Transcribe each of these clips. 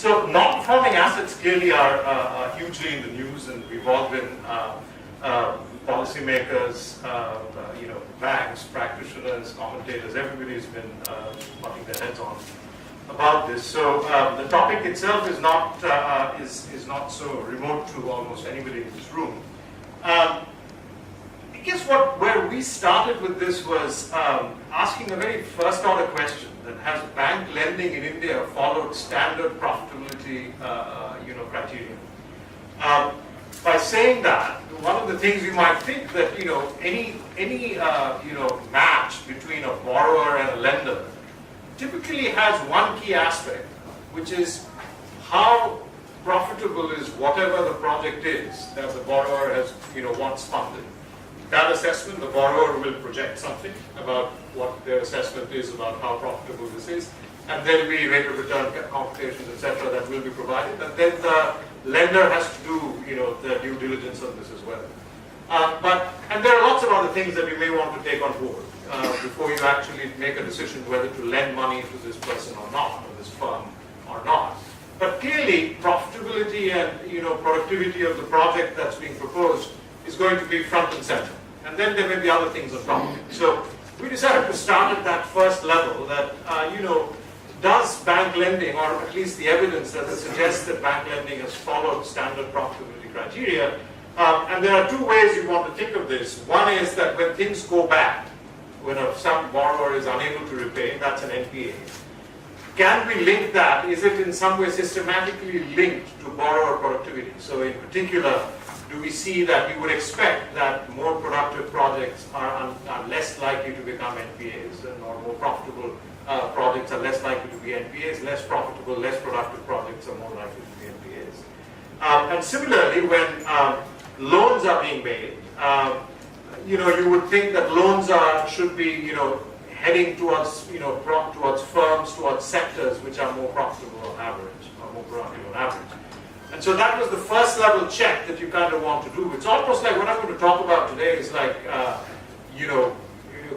So non-performing assets clearly are hugely in the news, and we've all been policymakers, banks, practitioners, commentators, everybody's been butting their heads on about this. So the topic itself is not so remote to almost anybody in this room. I guess where we started with this was asking a very first order question: that has bank lending in India followed standard profitability criteria? By saying that, one of the things you might think that any match between a borrower and a lender typically has one key aspect, which is how profitable is whatever the project is that the borrower has wants funded. That assessment, the borrower will project something about what their assessment is about how profitable this is, and there will be rate of return computations, etc., that will be provided, and then the lender has to do the due diligence on this as well. And there are lots of other things that you may want to take on board before you actually make a decision whether to lend money to this person or not, or this firm or not. But clearly, profitability and productivity of the project that's being proposed is going to be front and center. And then there may be other things on top of it. So we decided to start at that first level that, does bank lending, or at least the evidence that suggests that bank lending has followed standard profitability criteria. And there are two ways you want to think of this. One is that when things go bad, when some borrower is unable to repay, that's an NPA. Can we link that? Is it in some way systematically linked to borrower productivity? So in particular, do we see that we would expect that more productive projects are less likely to become NPAs, or more profitable projects are less likely to be NPAs, less profitable, less productive projects are more likely to be NPAs. And similarly, when loans are being made, you would think that loans should be heading towards towards firms, towards sectors which are more profitable on average, or more productive on average. And so that was the first level check that you kind of want to do. It's almost like what I'm going to talk about today is like, you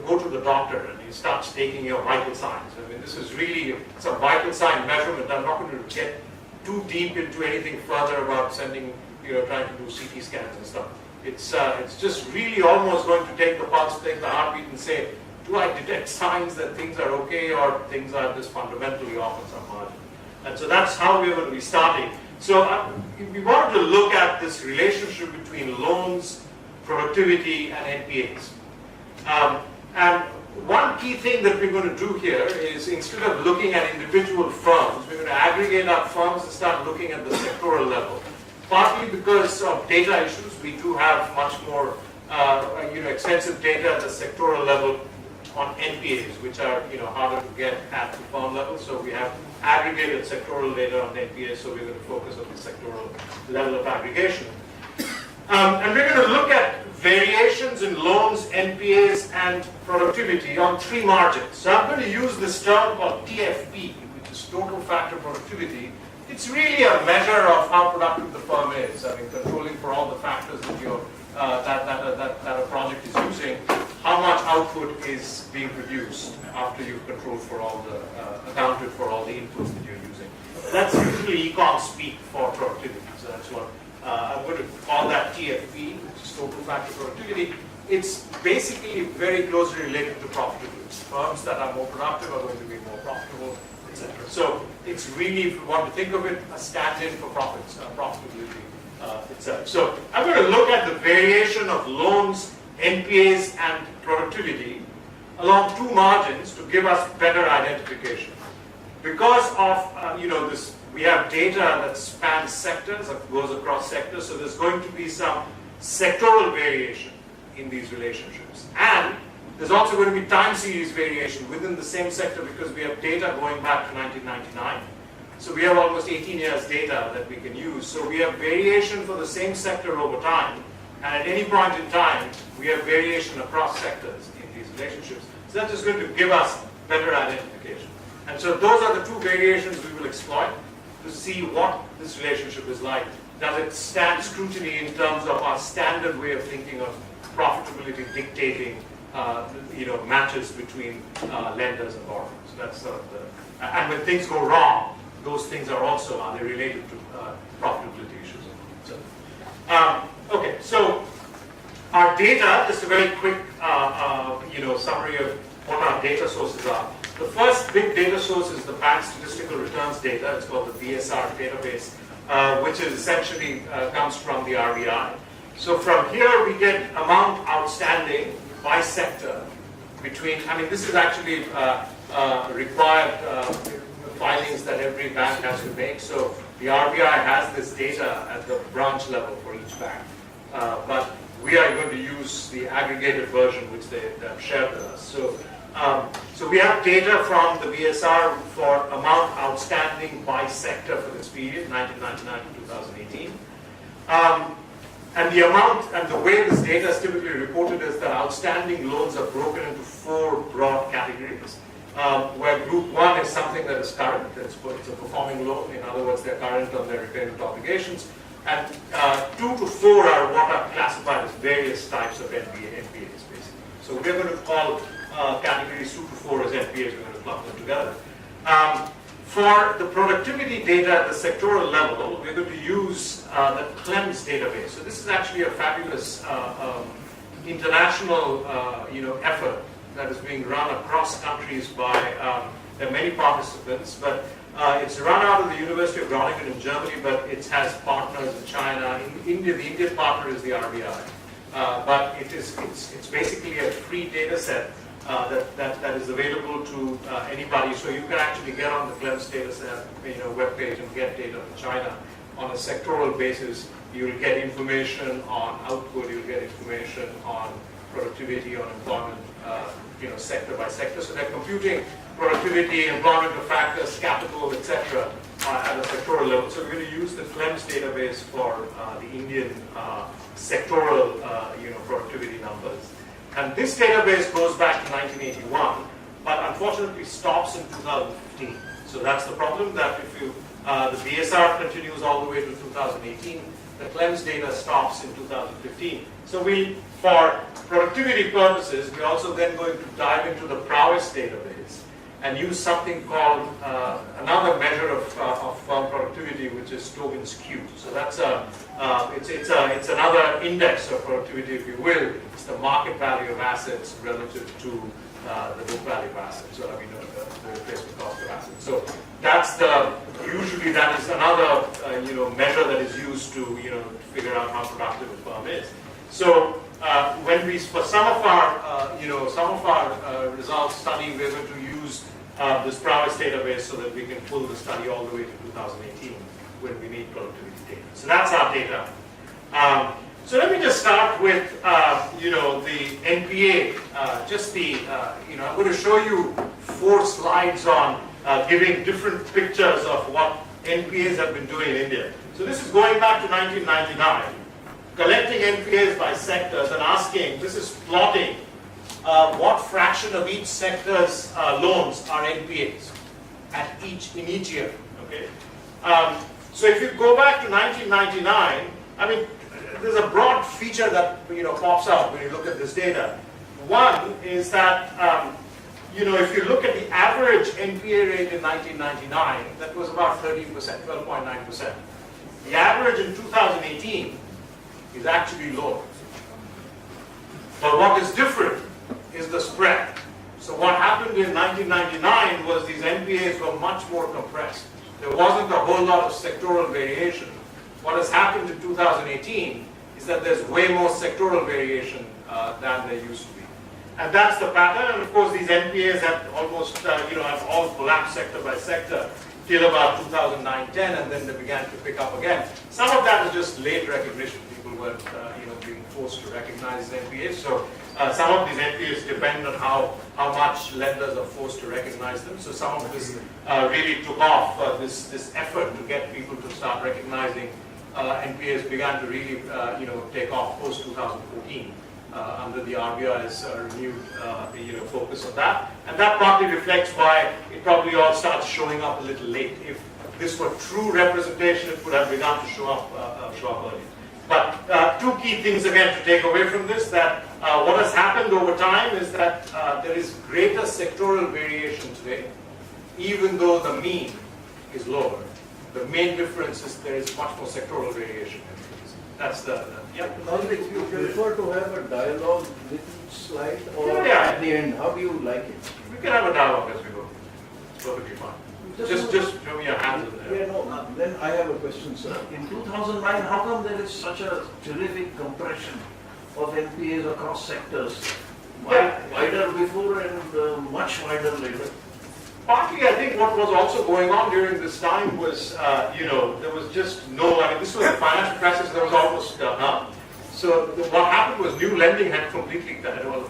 go to the doctor and he starts taking your vital signs. I mean, this is really some vital sign measurement. I'm not going to get too deep into anything further about sending, trying to do CT scans and stuff. It's just really almost going to take the pulse, take the heartbeat and say, do I detect signs that things are okay or things are just fundamentally off on some margin? And so that's how we're going to be starting. So we wanted to look at this relationship between loans, productivity, and NPAs. And one key thing that we're going to do here is, instead of looking at individual firms, we're going to aggregate our firms and start looking at the sectoral level. Partly because of data issues, we do have much more extensive data at the sectoral level on NPAs, which are harder to get at the firm level. So we have aggregated sectoral data on NPAs, so we're going to focus on the sectoral level of aggregation. And we're going to look at variations in loans, NPAs, and productivity on three margins. So I'm going to use this term called TFP, which is total factor productivity. It's really a measure of how productive the firm is. I mean, controlling for all the factors that that a project is using, how much output is being produced after you've controlled for all the accounted for all the inputs that you're using. That's usually econ speak for productivity. So that's what I'm going to call that TFP, which is total factor productivity. It's basically very closely related to profitability. Firms that are more productive are going to be more profitable, etc. So it's really, if you want to think of it, a stand-in for profitability itself. So I'm going to look at the variation of loans, NPAs, and productivity along two margins to give us better identification. Because of this, we have data that spans sectors, that goes across sectors. So there's going to be some sectoral variation in these relationships, and there's also going to be time series variation within the same sector because we have data going back to 1999. So we have almost 18 years data that we can use. So we have variation for the same sector over time, and at any point in time, we have variation across sectors in these relationships. So that's just going to give us better identification. And so those are the two variations we will exploit to see what this relationship is like. Does it stand scrutiny in terms of our standard way of thinking of profitability dictating matches between lenders and borrowers? That's sort of and when things go wrong, those things are also, are they related to profitability issues? So, okay, so our data, just a very quick summary of what our data sources are. The first big data source is the bank statistical returns data. It's called the BSR database, which is essentially comes from the RBI. So from here we get amount outstanding by sector between, I mean, this is actually required filings that every bank has to make. So the RBI has this data at the branch level for each bank. But we are going to use the aggregated version which they have shared with us. So we have data from the BSR for amount outstanding by sector for this period, 1999 to 2018. And the amount and the way this data is typically reported is that outstanding loans are broken into 4 broad categories, where group 1 is something that is current, it's a performing loan, in other words, they're current on their repayment obligations, and 2 to 4 are what are classified as various types of NPAs, basically. So we're going to call categories 2 to 4 as NPAs, we're going to clump them together. For the productivity data at the sectoral level, we're going to use the CLEMS database. So this is actually a fabulous international effort that is being run across countries by, there are many participants, but it's run out of the University of Groningen in Germany, but it has partners in China. In India, the Indian partner is the RBI. But it's basically a free data set that is available to anybody. So you can actually get on the CLEMS data set, webpage and get data from China on a sectoral basis. You'll get information on output, you'll get information on productivity, on employment, sector by sector. So they're computing productivity, employment of factors, capital, etc. At a sectoral level. So we're going to use the CLEMS database for the Indian sectoral productivity numbers. And this database goes back to 1981, but unfortunately stops in 2015. So that's the problem, that if you, the BSR continues all the way to 2018, the CLEMS data stops in 2015. So for productivity purposes, we're also then going to dive into the prowess database and use something called another measure of firm productivity, which is Tobin's Q. So that's it's another index of productivity, if you will. It's the market value of assets relative to the book value of assets. So the replacement cost of assets. So that's usually that is another measure that is used to figure out how productive a firm is. So when we, for some of our results study, we're going to use this prowess database so that we can pull the study all the way to 2018 when we need productivity data. So that's our data. So let me just start with the NPA. I'm going to show you 4 slides on giving different pictures of what NPAs have been doing in India. So this is going back to 1999. Collecting NPAs by sectors and asking, this is plotting what fraction of each sector's loans are NPAs in each year. Okay. So if you go back to 1999, I mean, there's a broad feature that pops out when you look at this data. One is that if you look at the average NPA rate in 1999, that was about 13%, 12.9%. The average in 2018 is actually lower. But what is different is the spread. So what happened in 1999 was these NPAs were much more compressed. There wasn't a whole lot of sectoral variation. What has happened in 2018 is that there's way more sectoral variation than there used to be. And that's the pattern. And of course, these NPAs have almost, have all collapsed sector by sector till about 2009-10, and then they began to pick up again. Some of that is just late recognition. People were, being forced to recognize NPAs. So some of these NPAs depend on how much lenders are forced to recognize them. So some of this really took off. This effort to get people to start recognizing NPAs began to really, take off post 2014 under the RBI's renewed, focus on that. And that partly reflects why it probably all starts showing up a little late. If this were true representation, it would have begun to show up early. But 2 key things again to take away from this, that what has happened over time is that there is greater sectoral variation today, even though the mean is lower. The main difference is there is much more sectoral variation. That's the yeah. You prefer to have a dialogue with each slide or Yeah. at the end? How do you like it? We can have a dialogue as we go. It's perfectly fine. Just show me your hands in there. Yeah, no, then I have a question, sir. In 2009, how come there is such a terrific compression of NPAs across sectors? Wider before and much wider later. Partly, I think what was also going on during this time was, there was just no, I mean, this was the financial crisis, there was almost none. So what happened was new lending had completely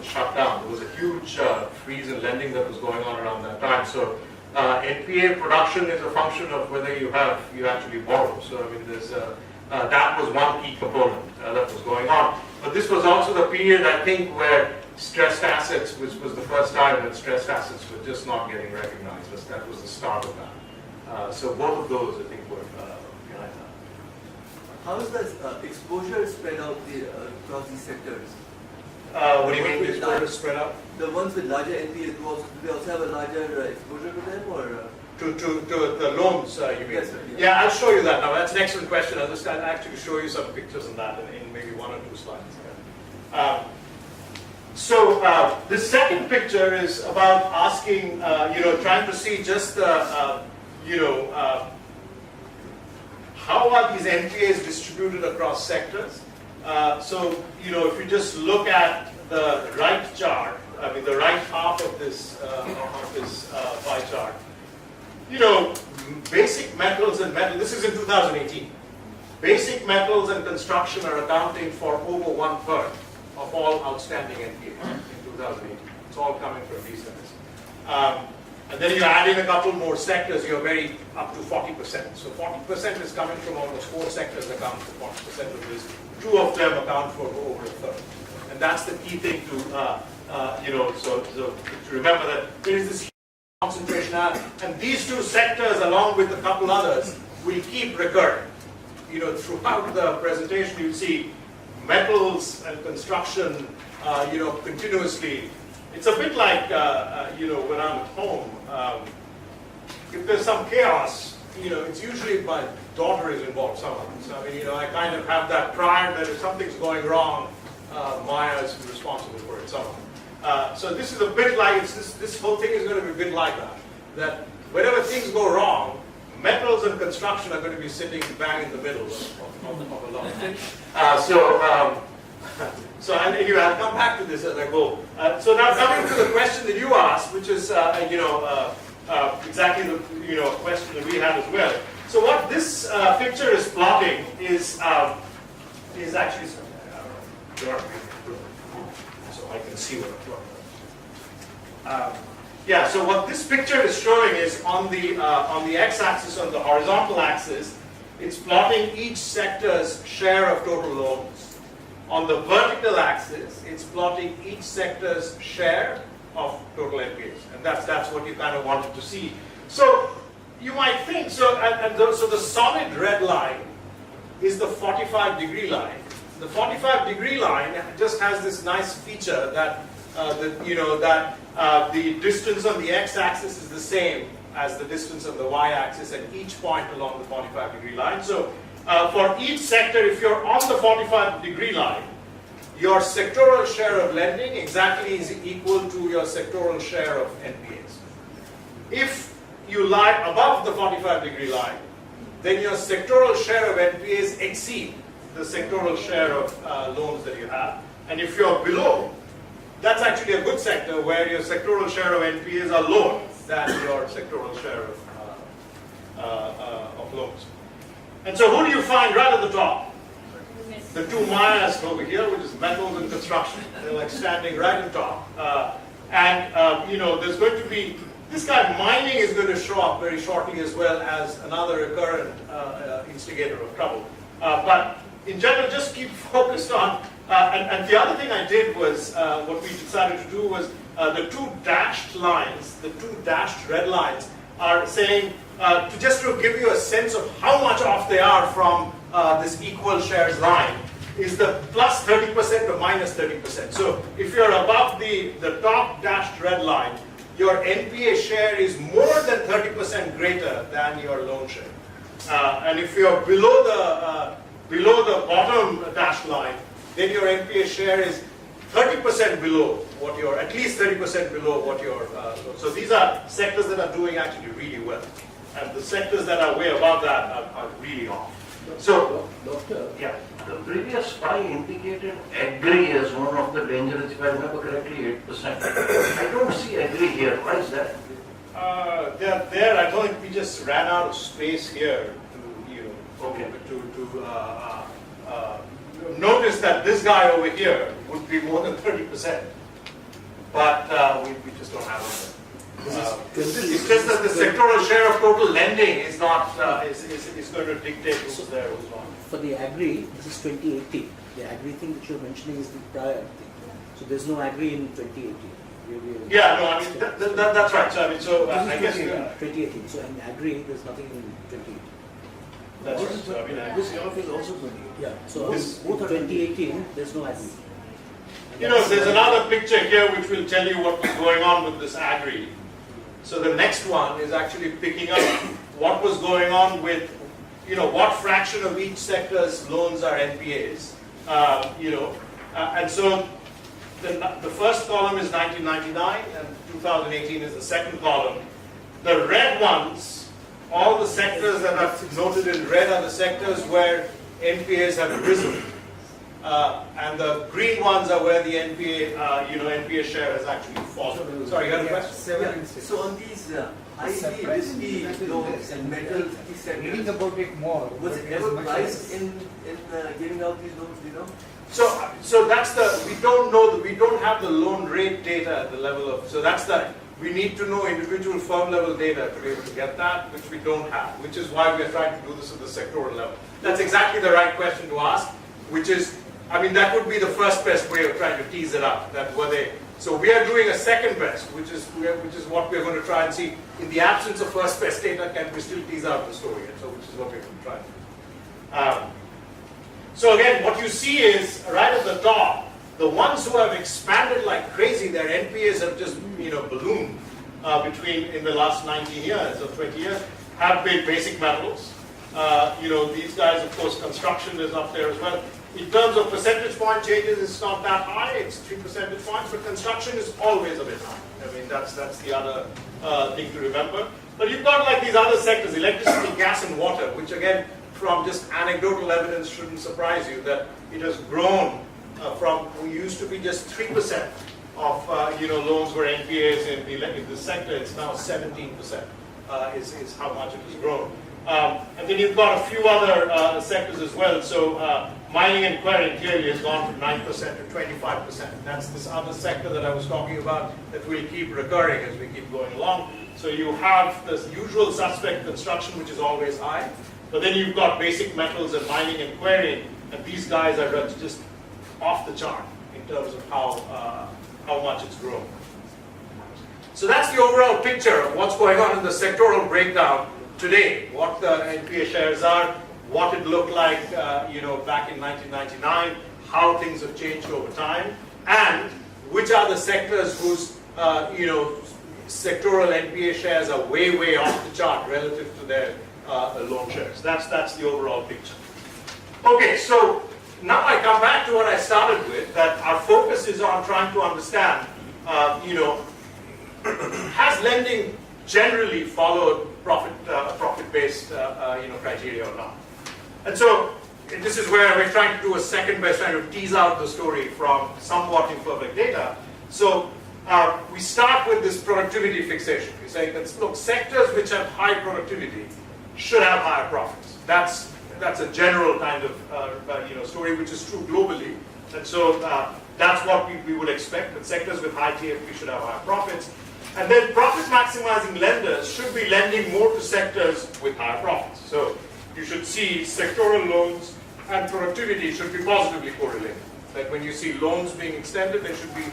shut down. There was a huge freeze in lending that was going on around that time. So NPA production is a function of whether you actually borrow. So I mean, that was one key component that was going on. But this was also the period, I think, where stressed assets, which was the first time that stressed assets were just not getting recognized. That was the start of that. So both of those, I think, were behind that. How is the exposure spread out across these sectors? What do you mean, exposure spread out? The ones with larger NPAs, do they also have a larger exposure to them, or? To the loans, you mean? Yes, sir, yeah, I'll show you that now. That's an excellent question. I'll just actually show you some pictures on that in maybe one or two slides. So the second picture is about asking, trying to see just how are these NPAs distributed across sectors. So if you just look at the right chart, I mean the right half of this pie chart, basic metals and metal. This is in 2018. Basic metals and construction are accounting for over 1/3 of all outstanding NPAs in 2018. It's all coming from these guys. And then you add in a couple more sectors, you're very up to 40%. So 40% is coming from almost 4 sectors account for 40% of this. 2 of them account for over 1/3. And that's the key thing to, to remember that there is this concentration. And these 2 sectors, along with a couple others, will keep recurring. Throughout the presentation, you'll see metals and construction, continuously. It's a bit like, when I'm at home, if there's some chaos, it's usually my daughter is involved somehow. So, I mean, I kind of have that pride that if something's going wrong, Maya is responsible for it somehow. So this is a bit like, this whole thing is going to be a bit like that whenever things go wrong, metals and construction are going to be sitting bang in the middle of a lot. So anyway, I'll come back to this as I go. So now coming to the question that you asked, which is exactly the question that we had as well. So what this picture is plotting is actually so I can see what I'm talking about. So what this picture is showing is on the x-axis, on the horizontal axis, it's plotting each sector's share of total loans. On the vertical axis, it's plotting each sector's share of total NPAs, and that's what you kind of wanted to see. So you might think so the solid red line is the 45-degree line. The 45-degree line just has this nice feature that the distance on the x-axis is the same as the distance on the y-axis at each point along the 45-degree line. So for each sector, if you're on the 45-degree line, your sectoral share of lending exactly is equal to your sectoral share of NPAs. If you lie above the 45-degree line, then your sectoral share of NPAs exceed the sectoral share of loans that you have. And if you're below, that's actually a good sector where your sectoral share of NPAs are lower than your sectoral share of loans. And so who do you find right at the top? The 2 Mayas over here, which is metals and construction. They're like standing right on top. There's going to be, this guy mining is going to show up very shortly as well as another recurrent instigator of trouble. But in general, just keep focused on, and the other thing I did was, what we decided to do was, the 2 dashed lines, the 2 dashed red lines are saying, just to give you a sense of how much off they are from this equal shares line, is the plus 30% or minus 30%. So if you're above the top dashed red line, your NPA share is more than 30% greater than your loan share. And if you're below the bottom dashed line, then your NPA share is 30% below what your, at least 30% below what your, so these are sectors that are doing actually really well. And the sectors that are way above that are really off. So, Doctor, yeah. the previous spy indicated agri as one of the dangers, if I remember correctly, 8%. I don't see agri here. Why is that? They're there. I don't think we just ran out of space here to, you know, Okay. notice that this guy over here would be more than 30%, but we just don't have it. It's just that the sectoral share of total lending is not is going to dictate who's there, who's not. For the agri, this is 2018. The agri thing that you're mentioning is the prior thing. So there's no agri in 2018. Yeah, no, I mean that's right. So I mean, so This is I guess 2018. So in agri, there's nothing in 2018. that's right. So I mean, This graph is also 28. Yeah. So This- both are 2018. There's no agri. you know, there's another picture here which will tell you what was going on with this agri. So the next one is actually picking up what was going on with, you know, what fraction of each sector's loans are NPAs. You know, and so the first column is 1999 and 2018 is the second column. The red ones, all the sectors that are noted in red are the sectors where NPAs have risen. And the green ones are where the NPA, NPA share has actually fallen. Sorry, you had a question? Yeah. So on these highly risky loans and metals, these Reading sectors, about it more. was but it there's ever much priced less. in giving out these loans, you know? So that's we don't know, we don't have the loan rate data at the level of, so that's we need to know individual firm level data to be able to get that, which we don't have, which is why we are trying to do this at the sectoral level. That's exactly the right question to ask, which is, I mean, that would be the first best way of trying to tease it out, that were they, so we are doing a second best, which is what we're going to try and see, in the absence of first best data, can we still tease out the story, and so which is what we're going to try to do. So again, what you see is, right at the top, the ones who have expanded like crazy, their NPAs have just, ballooned in the last 19 years or 20 years, have been basic metals. These guys, of course, construction is up there as well. In terms of percentage point changes, it's not that high, it's 3 percentage points, but construction is always a bit high. I mean, that's the other thing to remember. But you've got like these other sectors, electricity, gas, and water, which again, from just anecdotal evidence shouldn't surprise you that it has grown from, we used to be just 3% of loans were NPAs in the sector. It's now 17% is how much it has grown. And then you've got a few other sectors as well. So mining and quarrying clearly has gone from 9% to 25%. That's this other sector that I was talking about that will keep recurring as we keep going along. So you have the usual suspect construction, which is always high. But then you've got basic metals and mining and quarrying, and these guys are just off the chart in terms of how much it's grown. So that's the overall picture of what's going on in the sectoral breakdown today, what the NPA shares are, what it looked like back in 1999, how things have changed over time, and which are the sectors whose sectoral NPA shares are way, way off the chart relative to their loan shares. That's the overall picture. Okay, so now I come back to what I started with, that our focus is on trying to understand, has lending generally followed profit-based criteria or not? And so this is where we're trying to do a second best, trying to tease out the story from somewhat imperfect data. So we start with this productivity fixation. We say that, look, sectors which have high productivity should have higher profits. That's a general kind of story, which is true globally. And so that's what we would expect, that sectors with high TFP should have higher profits. And then profit maximizing lenders should be lending more to sectors with higher profits. So you should see sectoral loans and productivity should be positively correlated. Like when you see loans being extended, there should be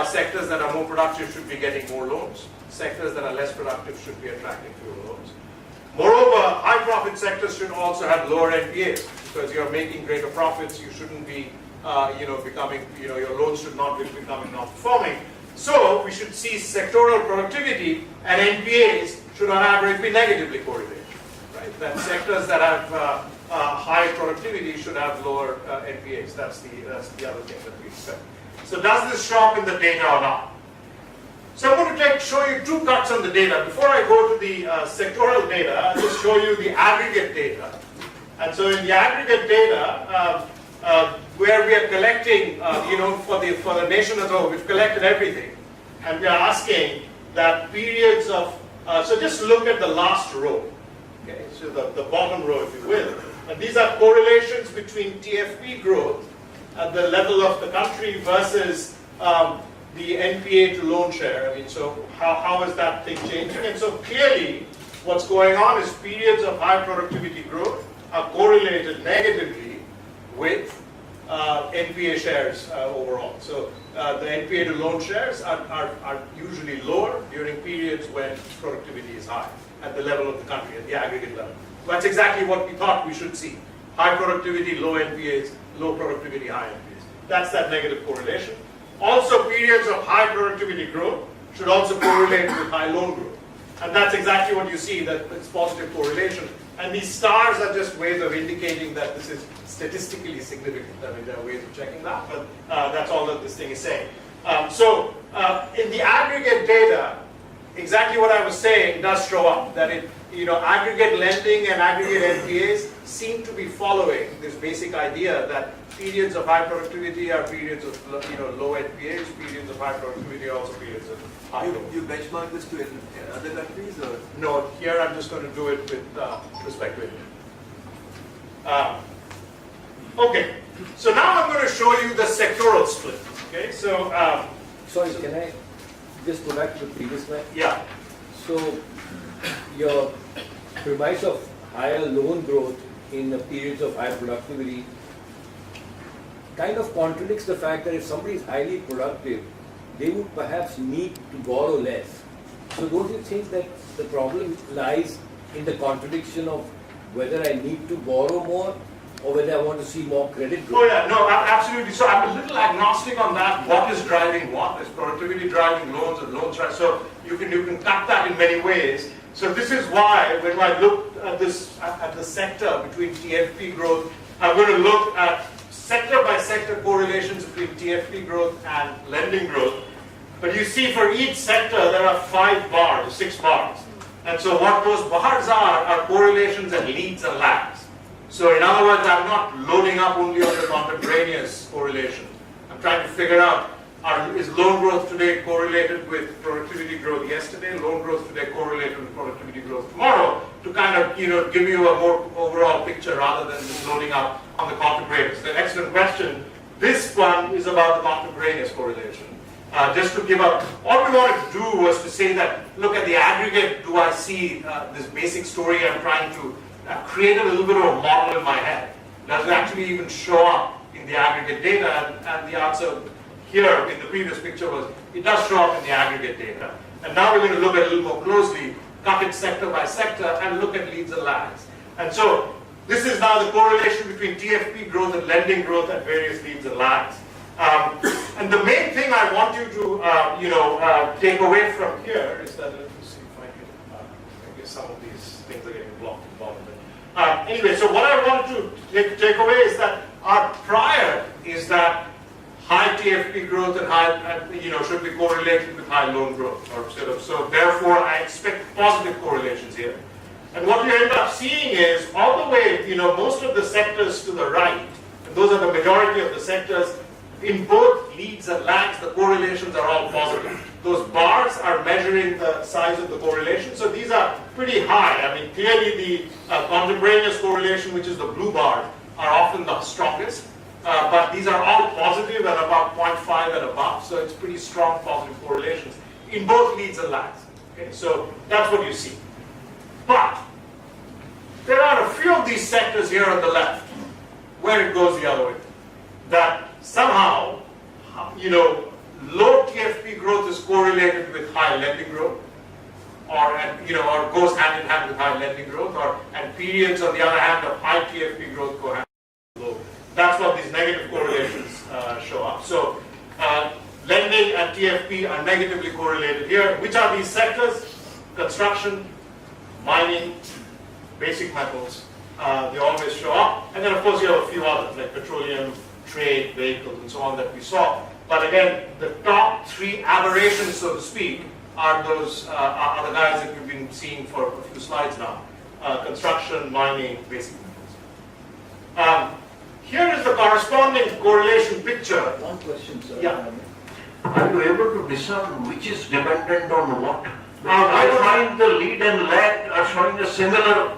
sectors that are more productive should be getting more loans. Sectors that are less productive should be attracting fewer loans. Moreover, high profit sectors should also have lower NPAs because you're making greater profits. You shouldn't be, your loans should not be becoming non-performing. So we should see sectoral productivity and NPAs should on average be negatively correlated. Right? That sectors that have high productivity should have lower NPAs. That's the other thing that we expect. So does this show up in the data or not? So I'm going to show you two cuts on the data. Before I go to the sectoral data, I'll just show you the aggregate data. And so in the aggregate data, where we are collecting, for the nation as a whole, we've collected everything. And we are asking that periods of, so just look at the last row. Okay, so the bottom row, if you will. And these are correlations between TFP growth at the level of the country versus the NPA to loan share. I mean, so how is that thing changing? And so clearly, what's going on is periods of high productivity growth are correlated negatively with NPA shares overall. So the NPA to loan shares are usually lower during periods when productivity is high at the level of the country, at the aggregate level. That's exactly what we thought we should see. High productivity, low NPAs, low productivity, high NPAs. That's that negative correlation. Also, periods of high productivity growth should also correlate with high loan growth. And that's exactly what you see, that it's positive correlation. And these stars are just ways of indicating that this is statistically significant. I mean, there are ways of checking that, but that's all that this thing is saying. In the aggregate data, exactly what I was saying does show up, that aggregate lending and aggregate NPAs seem to be following this basic idea that periods of high productivity are periods of low NPAs, periods of high productivity are also periods of high loan. You benchmark this to other countries, or? No, here I'm just going to do it with respect to India. Okay, so now I'm going to show you the sectoral split. Okay, so sorry, can I just go back to the previous slide? Yeah. So your premise of higher loan growth in the periods of high productivity kind of contradicts the fact that if somebody is highly productive, they would perhaps need to borrow less. So don't you think that the problem lies in the contradiction of whether I need to borrow more or whether I want to see more credit growth? Oh yeah, no, absolutely. So I'm a little agnostic on that. What is driving what? Is productivity driving loans and loans driving? So you can cut that in many ways. So this is why when I looked at this at the sector between TFP growth, I'm going to look at sector by sector correlations between TFP growth and lending growth. But you see for each sector there are 5 bars, 6 bars. And so what those bars are correlations and leads and lags. So in other words, I'm not loading up only on the contemporaneous correlation. I'm trying to figure out, is loan growth today correlated with productivity growth yesterday, loan growth today correlated with productivity growth tomorrow, to kind of give you a more overall picture rather than just loading up on the contemporaneous. It's an excellent question. This one is about the contemporaneous correlation. Just to give up, all we wanted to do was to say that, look at the aggregate, do I see this basic story I'm trying to create a little bit of a model in my head? Does it actually even show up in the aggregate data? And the answer here in the previous picture was, it does show up in the aggregate data. And now we're going to look at it a little more closely, cut it sector by sector, and look at leads and lags. And so this is now the correlation between TFP growth and lending growth at various leads and lags. And the main thing I want you to, take away from here is that, let me see if I can, I guess some of these things are getting blocked at the bottom. Anyway, so what I want to take away is that our prior is that high TFP growth and high, should be correlated with high loan growth, or sort of. So therefore, I expect positive correlations here. And what you end up seeing is all the way, most of the sectors to the right, and those are the majority of the sectors. In both leads and lags, the correlations are all positive. Those bars are measuring the size of the correlation, so these are pretty high. I mean, clearly the contemporaneous correlation, which is the blue bar, are often the strongest. But these are all positive and about 0.5 and above, so it's pretty strong positive correlations in both leads and lags. Okay, so that's what you see. But there are a few of these sectors here on the left where it goes the other way. That somehow, low TFP growth is correlated with high lending growth, or goes hand in hand with high lending growth, and periods on the other hand of high TFP growth go hand in hand with low. That's what these negative correlations show up. So lending and TFP are negatively correlated here. Which are these sectors? Construction, mining, basic metals. They always show up. And then of course you have a few others like petroleum, trade, vehicles, and so on that we saw. But again, the top three aberrations, so to speak, are those are the guys that we've been seeing for a few slides now. Construction, mining, basic metals. Here is the corresponding correlation picture. One question, sir. Yeah. Are you able to discern which is dependent on what? I I don't- find the lead and lag are showing a similar.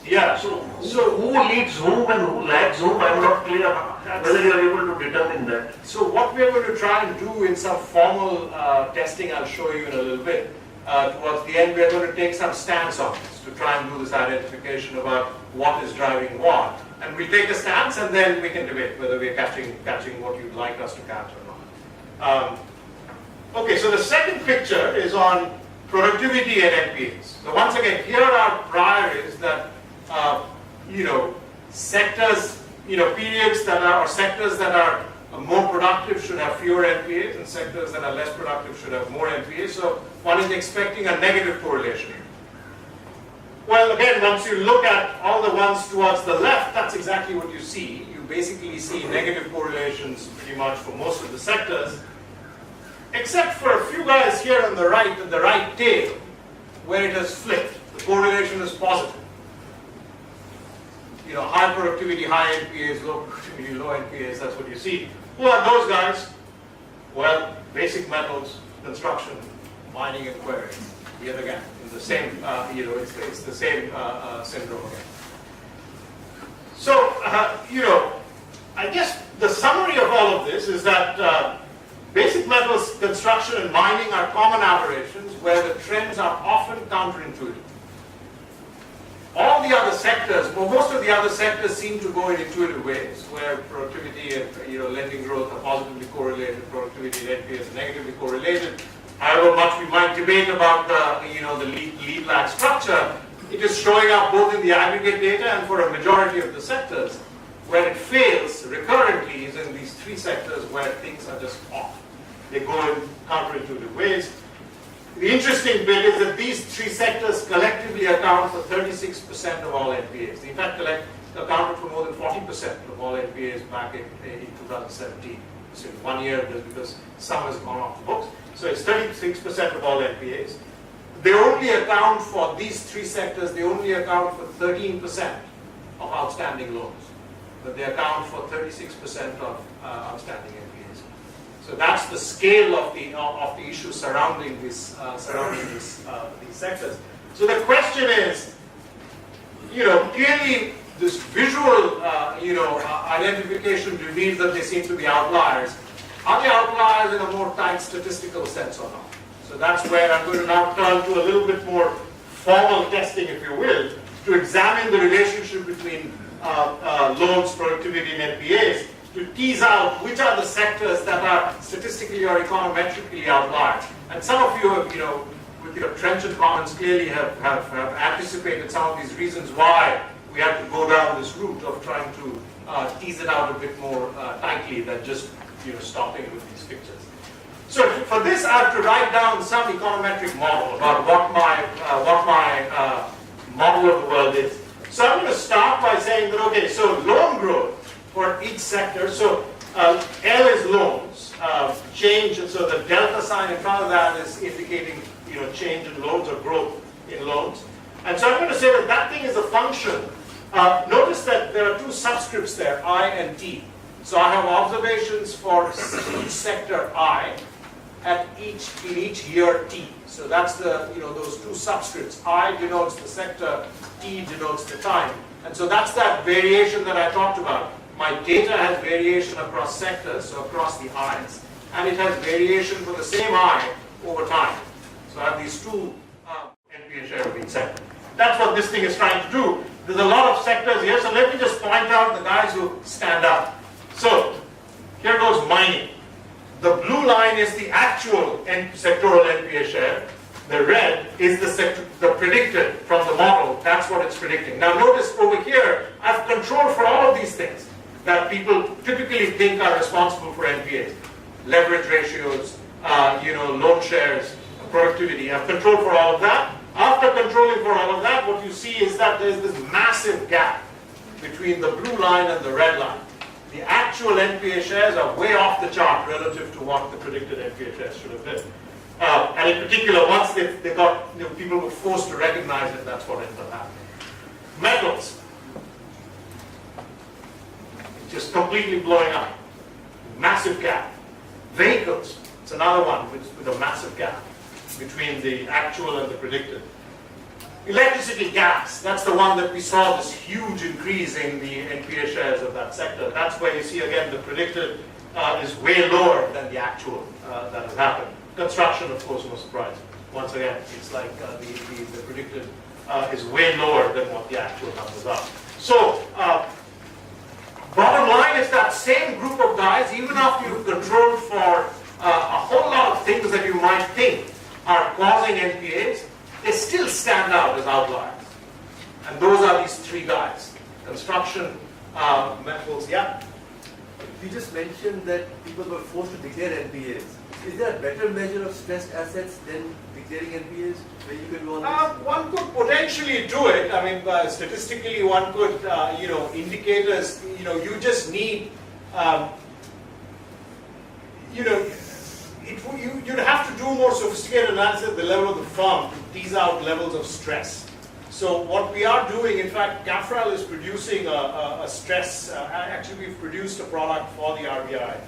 Yeah. So who leads whom and who lags whom? I'm not clear whether you are able to determine that. So what we're going to try and do in some formal testing, I'll show you in a little bit. Towards the end, we're going to take some stance on this to try and do this identification about what is driving what. And we'll take a stance and then we can debate whether we're catching what you'd like us to catch or not. Okay, so the second picture is on productivity and NPAs. So once again, here our prior is that, sectors, periods that are, or sectors that are more productive should have fewer NPAs, and sectors that are less productive should have more NPAs. So one is expecting a negative correlation. Well, again, once you look at all the ones towards the left, that's exactly what you see. You basically see negative correlations pretty much for most of the sectors, except for a few guys here on the right, in the right tail, where it has flipped. The correlation is positive. High productivity, high NPAs, low productivity, low NPAs, that's what you see. Who are those guys? Well, basic metals, construction, mining and quarrying. Yet again, in the same, it's the same syndrome again. So, I guess the summary of all of this is that basic metals, construction and mining are common aberrations where the trends are often counterintuitive. All the other sectors, well, most of the other sectors seem to go in intuitive ways, where productivity and lending growth are positively correlated, productivity and NPAs are negatively correlated. However much we might debate about the lead lag structure, it is showing up both in the aggregate data and for a majority of the sectors. Where it fails recurrently is in these three sectors where things are just off. They go in counterintuitive ways. The interesting bit is that these three sectors collectively account for 36% of all NPAs. In fact, accounted for more than 40% of all NPAs back in 2017. So in 1 year, because some has gone off the books. So it's 36% of all NPAs. They only account for, these three sectors, they only account for 13% of outstanding loans. But they account for 36% of outstanding NPAs. So that's the scale of the issue surrounding these sectors. So the question is, clearly this visual, identification reveals that they seem to be outliers. Are they outliers in a more tight statistical sense or not? So that's where I'm going to now turn to a little bit more formal testing, if you will, to examine the relationship between loans, productivity, and NPAs, to tease out which are the sectors that are statistically or econometrically outliers. And some of you have, with your trenchant comments, clearly have anticipated some of these reasons why we have to go down this route of trying to tease it out a bit more tightly than just stopping with these pictures. So for this, I have to write down some econometric model about what my model of the world is. So I'm going to start by saying that, okay, so loan growth for each sector. So L is loans, change, and so the delta sign in front of that is indicating change in loans or growth in loans. And so I'm going to say that thing is a function. Notice that there are two subscripts there, I and T. So I have observations for each sector I in each year T. So that's those two subscripts. I denotes the sector, T denotes the time. And so that's that variation that I talked about. My data has variation across sectors, so across the I's, and it has variation for the same I over time. So I have these two NPA share of each sector. That's what this thing is trying to do. There's a lot of sectors here, so let me just point out the guys who stand out. So here goes mining. The blue line is the actual sectoral NPA share. The red is the predicted from the model. That's what it's predicting. Now notice over here, I've controlled for all of these things that people typically think are responsible for NPAs. Leverage ratios, loan shares, productivity. You have control for all of that. After controlling for all of that, what you see is that there's this massive gap between the blue line and the red line. The actual NPA shares are way off the chart relative to what the predicted NPA shares should have been. And in particular, once they got, people were forced to recognize it, that's what ended up happening. Metals, just completely blowing up. Massive gap. Vehicles, it's another one with a massive gap between the actual and the predicted. Electricity, gas, that's the one that we saw this huge increase in the NPA shares of that sector. That's where you see again the predicted is way lower than the actual that has happened. Construction, of course, no surprise. Once again, it's like the predicted is way lower than what the actual numbers are. So, bottom line is that same group of guys, even after you've controlled for a whole lot of things that you might think are causing NPAs, they still stand out as outliers. And those are these three guys. Construction, metals, yeah. You just mentioned that people were forced to declare NPAs. Is there a better measure of stressed assets than declaring NPAs where you can do all this? One could potentially do it. I mean, statistically, one could, indicators, you just need, you'd have to do more sophisticated analysis at the level of the firm to tease out levels of stress. So what we are doing, in fact, CAFRAL is producing a stress, actually we've produced a product for the RBI,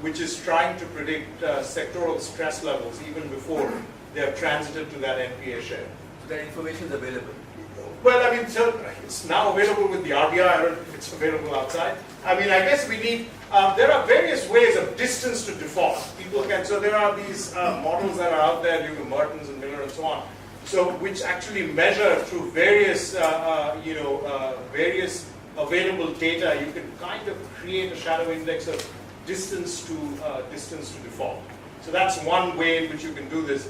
which is trying to predict sectoral stress levels even before they have transited to that NPA share. So that information is available? Well, I mean, so it's now available with the RBI. I don't know if it's available outside. I mean, I guess we need, there are various ways of distance to default. People can, so there are these models that are out there due to Mertens and Miller and so on. So, which actually measure through various, various available data, you can kind of create a shadow index of distance to default. So that's one way in which you can do this.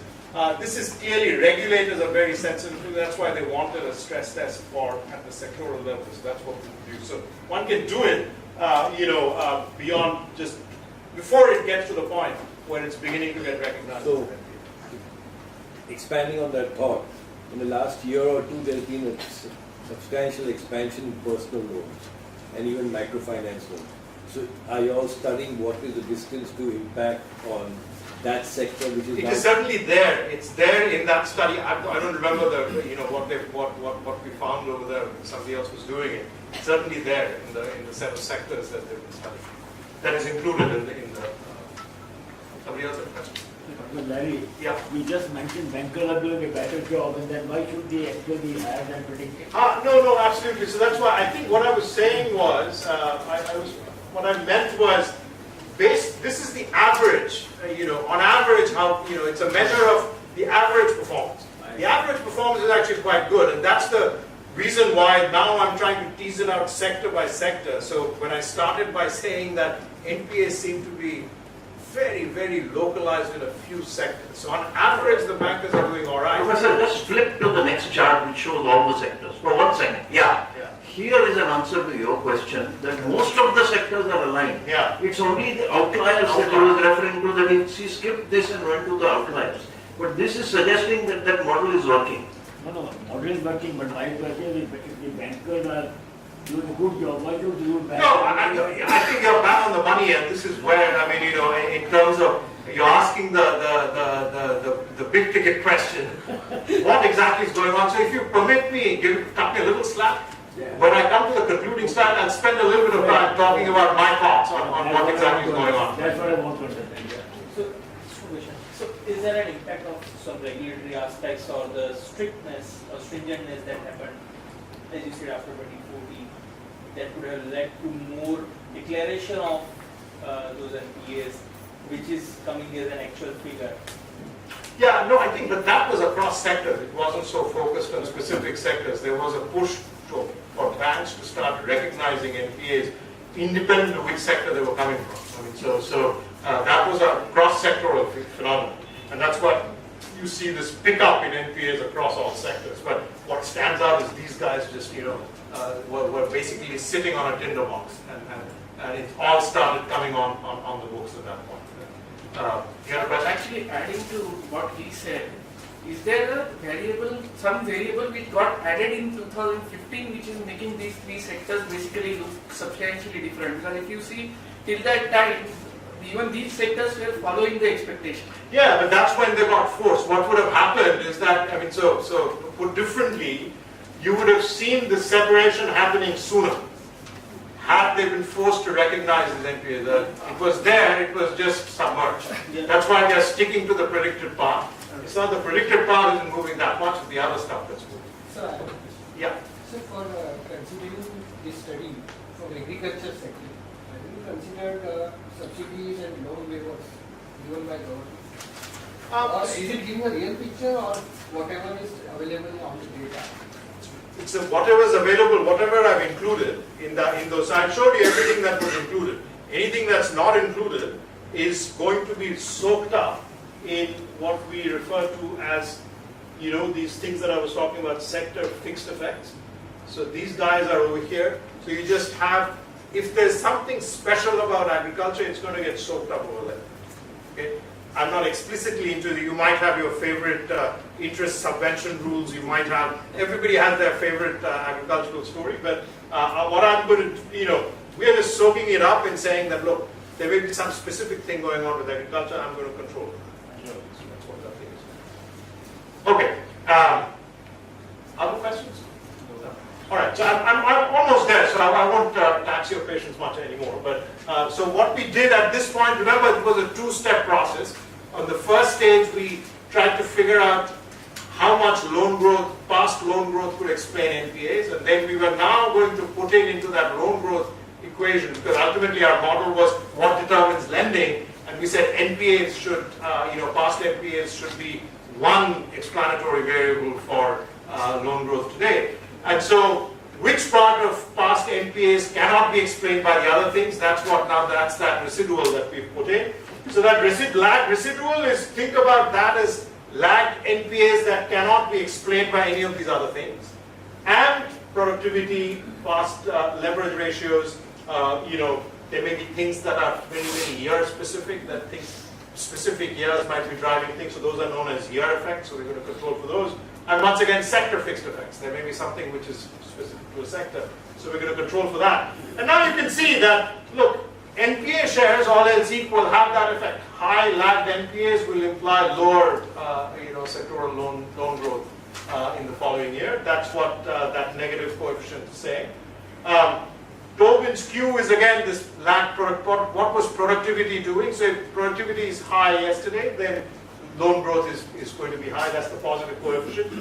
This is clearly, regulators are very sensitive to, that's why they wanted a stress test for at the sectoral level, so that's what we do. So one can do it, beyond just, before it gets to the point where it's beginning to get recognized. So, expanding on that thought, in the last year or two there's been a substantial expansion in personal loans and even microfinance loans. So are you all studying what is the distance to impact on that sector, which is it is certainly there. It's there in that study. I don't remember what we found over there. Somebody else was doing it. It's certainly there in the set of sectors that they've been studying. That is included in the. Somebody else had a question. Dr. Lahiri, Yeah. you just mentioned bankers are doing a better job, and then why should they actually be higher than predicted? No, absolutely. So that's why I think what I was saying was, what I meant was, this is the average, on average, how, it's a measure of the average performance. The average performance is actually quite good, and that's the reason why now I'm trying to tease it out sector by sector. So when I started by saying that NPAs seem to be very, very localized in a few sectors. So on average, the bankers are doing all right. Professor, just flip to the next chart which shows all the sectors. For 1 second. Yeah. Here is an answer to your question that most of the sectors are aligned. Yeah. It's only the outliers that I was referring to, that she skipped this and went to the outliers. But this is suggesting that that model is working. No, model is working, but my question is if the bankers are doing a good job, why should you bank? No, I think you're back on the money, and this is where, I mean, in terms of, you're asking the big ticket question, what exactly is going on? So if you permit me, cut me a little slack. When I come to the concluding slide, I'll spend a little bit of time talking about my thoughts on what exactly is going on. That's what I want to understand. So is there an impact of some regulatory aspects or the strictness or stringentness that happened, as you said, after 2014, that could have led to more declaration of those NPAs, which is coming as an actual figure? Yeah, no, I think that was across sectors. It wasn't so focused on specific sectors. There was a push for banks to start recognizing NPAs independent of which sector they were coming from. I mean, so that was a cross-sectoral phenomenon, and that's what you see this pickup in NPAs across all sectors. But what stands out is these guys just were basically sitting on a tinderbox, and it all started coming on the books at that point. Yeah, But actually adding to what he said, is there a variable, some variable which got added in 2015 which is making these three sectors basically look substantially different? Because if you see till that time, even these sectors were following the expectation. Yeah, but that's when they got forced. What would have happened is that, I mean, so put differently, you would have seen the separation happening sooner had they been forced to recognize as NPAs. It was there, it was just submerged. That's why they're sticking to the predicted path. It's not the predicted path isn't moving that much, it's the other stuff that's moving. Sir, I have a question. Yeah. So for considering this study from agriculture sector, have you considered subsidies and loan waivers given by government? Or is it giving a real picture or whatever is available on the data? It's whatever's available, whatever I've included in those. I showed you everything that was included. Anything that's not included is going to be soaked up in what we refer to as, you know, these things that I was talking about, sector fixed effects. So these guys are over here. So you just have, if there's something special about agriculture, it's going to get soaked up over there. Okay? I'm not explicitly into the, you might have your favorite interest subvention rules, you might have, everybody has their favorite agricultural story, but what I'm going to, you know, we're just soaking it up and saying that, look, there may be some specific thing going on with agriculture, I'm going to control it. You know, that's what that thing is. Okay. Other questions? All right, so I'm almost there, so I won't tax your patience much anymore. But so what we did at this point, remember, it was a two-step process. On the first stage, we tried to figure out how much loan growth, past loan growth could explain NPAs, and then we were now going to put it into that loan growth equation, because ultimately our model was what determines lending, and we said NPAs should, past NPAs should be one explanatory variable for loan growth today. And so, which part of past NPAs cannot be explained by the other things? That's that residual that we've put in. So that lag residual is, think about that as lagged NPAs that cannot be explained by any of these other things. And productivity, past leverage ratios, there may be things that are very, very year specific, that things, specific years might be driving things, so those are known as year effects, so we're going to control for those. And once again, sector fixed effects. There may be something which is specific to a sector, so we're going to control for that. And now you can see that, look, NPA shares, all else equal, have that effect. High lagged NPAs will imply lower, sectoral loan growth in the following year. That's what that negative coefficient is saying. Tobin's Q is again this lag product. What was productivity doing? So if productivity is high yesterday, then loan growth is going to be high. That's the positive coefficient.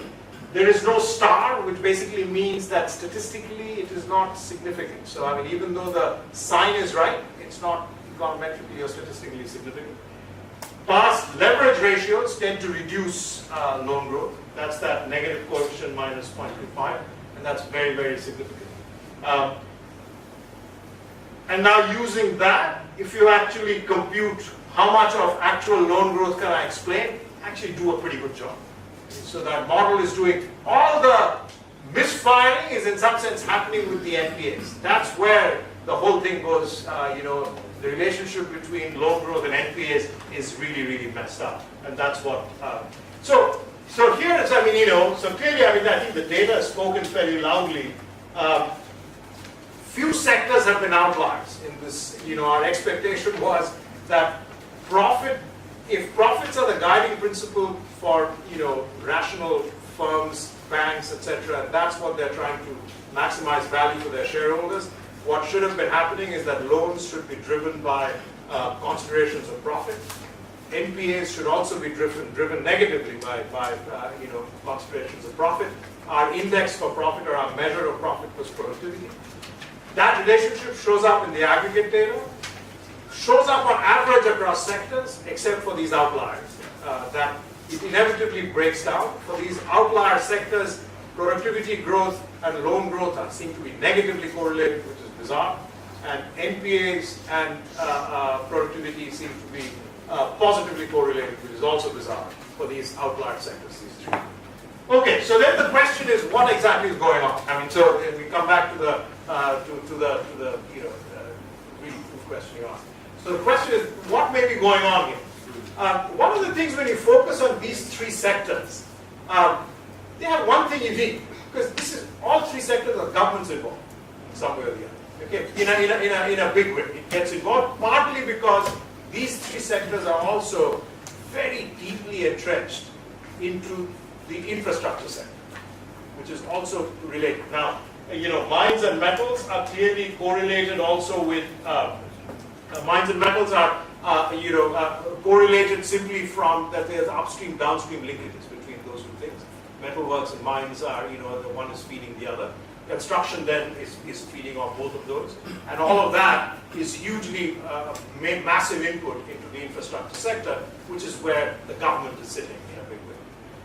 There is no star, which basically means that statistically it is not significant. So I mean, even though the sign is right, it's not econometrically or statistically significant. Past leverage ratios tend to reduce loan growth. That's that negative coefficient minus 0.25, and that's very, very significant. And now using that, if you actually compute how much of actual loan growth can I explain, actually do a pretty good job. So that model is doing, all the misfiring is in some sense happening with the NPAs. That's where the whole thing goes, the relationship between loan growth and NPAs is really, really messed up. And that's what, so here is, so clearly, I think the data has spoken fairly loudly. Few sectors have been outliers in this, our expectation was that if profits are the guiding principle for, rational firms, banks, etc., and that's what they're trying to maximize value for their shareholders, what should have been happening is that loans should be driven by considerations of profit. NPAs should also be driven negatively by considerations of profit. Our index for profit, or our measure of profit, was productivity. That relationship shows up in the aggregate data, shows up on average across sectors, except for these outliers. That it inevitably breaks down. For these outlier sectors, productivity growth and loan growth seem to be negatively correlated, which is bizarre. And NPAs and productivity seem to be positively correlated, which is also bizarre for these outlier sectors, these three. Okay, so then the question is, what exactly is going on? So we come back to the really good question you asked. So the question is, what may be going on here? One of the things when you focus on these three sectors, they have one thing unique, because this is all three sectors are governments involved in some way or the other. Okay, in a big way, it gets involved partly because these three sectors are also very deeply entrenched into the infrastructure sector, which is also related. Now, mines and metals are clearly correlated also with, mines and metals are, correlated simply from that there's upstream, downstream linkages between those two things. Metalworks and mines are, the one is feeding the other. Construction then is feeding off both of those. And all of that is hugely made massive input into the infrastructure sector, which is where the government is sitting in a big way.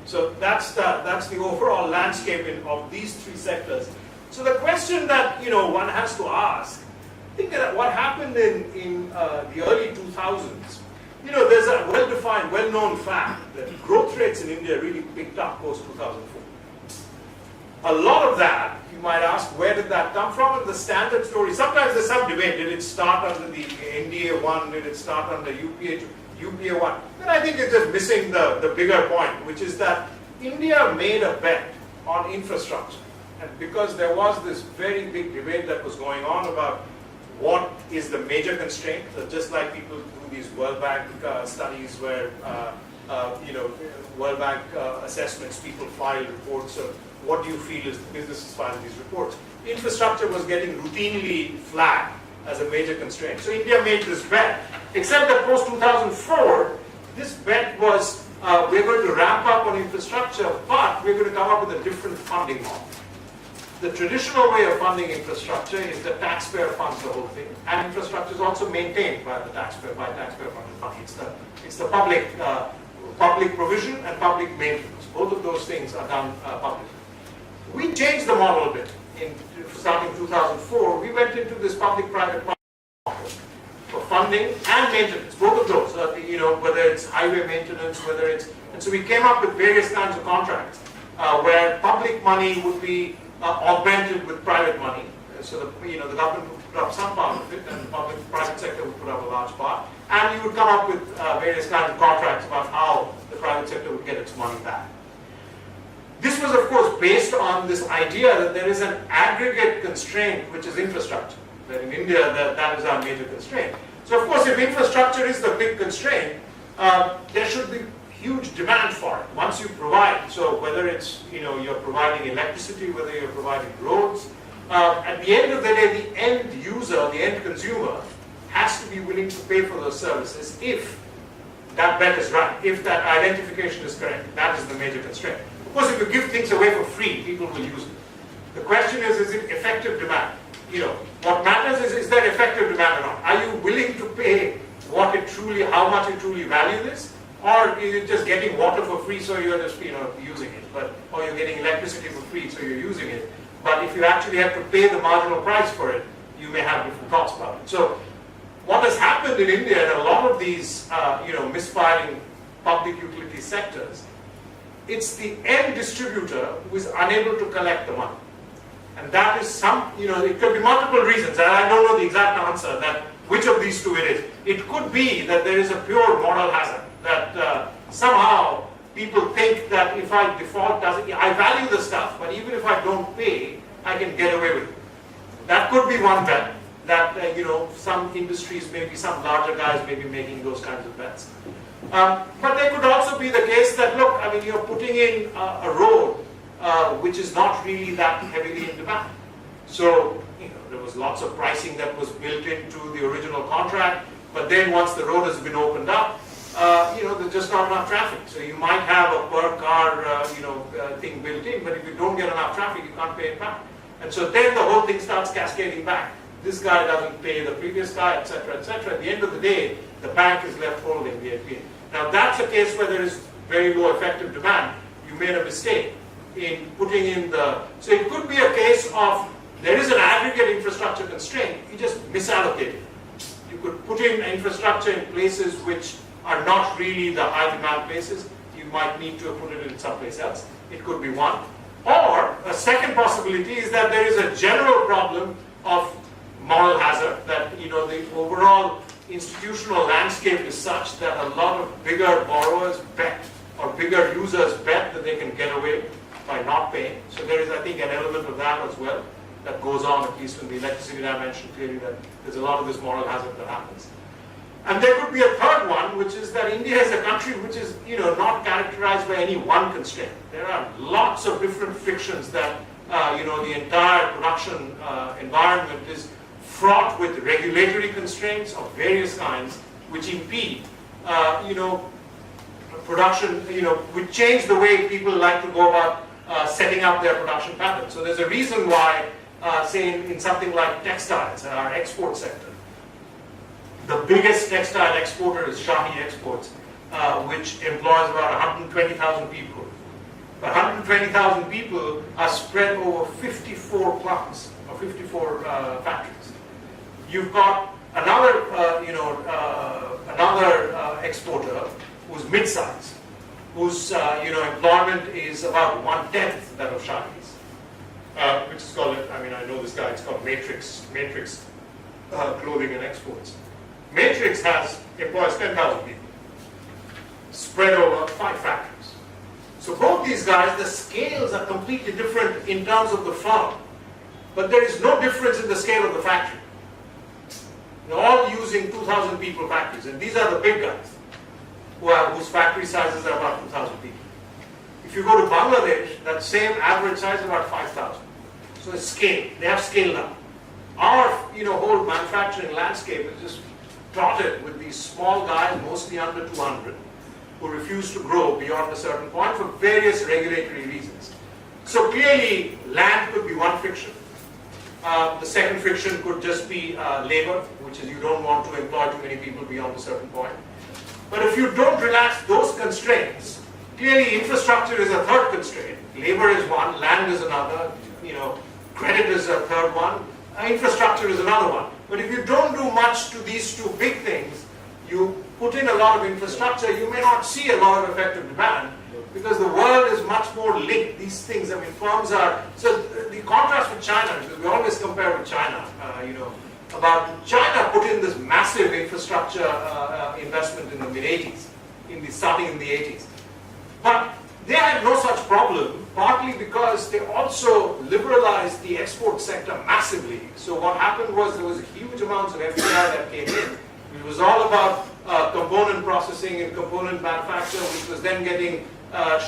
So that's the overall landscape of these three sectors. So the question that one has to ask, I think that what happened in the early 2000s, there's a well-defined, well-known fact that growth rates in India really picked up post-2004. A lot of that, you might ask, where did that come from? And the standard story, sometimes there's some debate. Did it start under the NDA 1? Did it start under UPA 2? UPA 1? Then I think it's just missing the bigger point, which is that India made a bet on infrastructure. And because there was this very big debate that was going on about what is the major constraint, just like people do these World Bank studies where, World Bank assessments, people file reports of what do you feel is the businesses file these reports. Infrastructure was getting routinely flagged as a major constraint. So India made this bet, except that post-2004, this bet was we're going to ramp up on infrastructure, but we're going to come up with a different funding model. The traditional way of funding infrastructure is the taxpayer funds the whole thing, and infrastructure is also maintained by the taxpayer, funded money. It's the public provision and public maintenance. Both of those things are done publicly. We changed the model a bit. Starting 2004, we went into this public-private model for funding and maintenance, both of those. Whether it's highway maintenance, and so we came up with various kinds of contracts where public money would be augmented with private money. So the government would put up some part of it, and the private sector would put up a large part. And you would come up with various kinds of contracts about how the private sector would get its money back. This was, of course, based on this idea that there is an aggregate constraint, which is infrastructure. That in India, that is our major constraint. So, of course, if infrastructure is the big constraint, there should be huge demand for it once you provide. So, whether it's you're providing electricity, whether you're providing roads, at the end of the day, the end user, the end consumer, has to be willing to pay for those services if that bet is right, if that identification is correct. That is the major constraint. Of course, if you give things away for free, people will use it. The question is it effective demand? What matters is there effective demand or not? Are you willing to pay how much you truly value this? Or is it just getting water for free so you're just using it? Or you're getting electricity for free so you're using it. But if you actually have to pay the marginal price for it, you may have different thoughts about it. So what has happened in India in a lot of these misfiring public utility sectors, it's the end distributor who is unable to collect the money. And that is it could be multiple reasons, and I don't know the exact answer which of these two it is. It could be that there is a pure moral hazard, that somehow people think that if I default, I value the stuff, but even if I don't pay, I can get away with it. That could be one bet, that some industries, maybe some larger guys may be making those kinds of bets. But there could also be the case that, look, you're putting in a road which is not really that heavily in demand. So, there was lots of pricing that was built into the original contract, but then once the road has been opened up, there's just not enough traffic. So you might have a per car, thing built in, but if you don't get enough traffic, you can't pay it back. And so then the whole thing starts cascading back. This guy doesn't pay the previous guy, etc., etc. At the end of the day, the bank is left holding the NPA. Now that's a case where there is very low effective demand. You made a mistake in putting in so it could be a case of there is an aggregate infrastructure constraint, you just misallocate it. You could put in infrastructure in places which are not really the high demand places. You might need to put it in someplace else. It could be one. Or a second possibility is that there is a general problem of moral hazard, that the overall institutional landscape is such that a lot of bigger borrowers bet, or bigger users bet that they can get away by not paying. So there is, I think, an element of that as well that goes on, at least in the electricity dimension, clearly that there's a lot of this moral hazard that happens. And there could be a third one, which is that India is a country which is, not characterized by any one constraint. There are lots of different frictions that, the entire production environment is fraught with regulatory constraints of various kinds, which impede, production, which change the way people like to go about setting up their production patterns. So there's a reason why, say in something like textiles, our export sector, the biggest textile exporter is Shahi Exports, which employs about 120,000 people. But 120,000 people are spread over 54 plants or 54 factories. You've got another, exporter who's mid-size, whose employment is about 1/10 that of Shahi's, which is called, I know this guy, it's called Matrix Clothing and Exports. Matrix employs 10,000 people, spread over 5 factories. So both these guys, the scales are completely different in terms of the firm, but there is no difference in the scale of the factory. They're all using 2,000 people factories, and these are the big guys whose factory sizes are about 2,000 people. If you go to Bangladesh, that same average size is about 5,000. So it's scale. They have scale now. Our whole manufacturing landscape is just dotted with these small guys, mostly under 200, who refuse to grow beyond a certain point for various regulatory reasons. So clearly, land could be one friction. The second friction could just be labor, which is you don't want to employ too many people beyond a certain point. But if you don't relax those constraints, clearly infrastructure is a third constraint. Labor is one, land is another, credit is a third one, infrastructure is another one. But if you don't do much to these two big things, you put in a lot of infrastructure, you may not see a lot of effective demand, because the world is much more linked. These things, firms are, so the contrast with China, because we always compare with China, about China put in this massive infrastructure investment in the mid-80s, starting in the 80s. But they had no such problem, partly because they also liberalized the export sector massively. So what happened was there was huge amounts of FDI that came in. It was all about component processing and component manufacture, which was then getting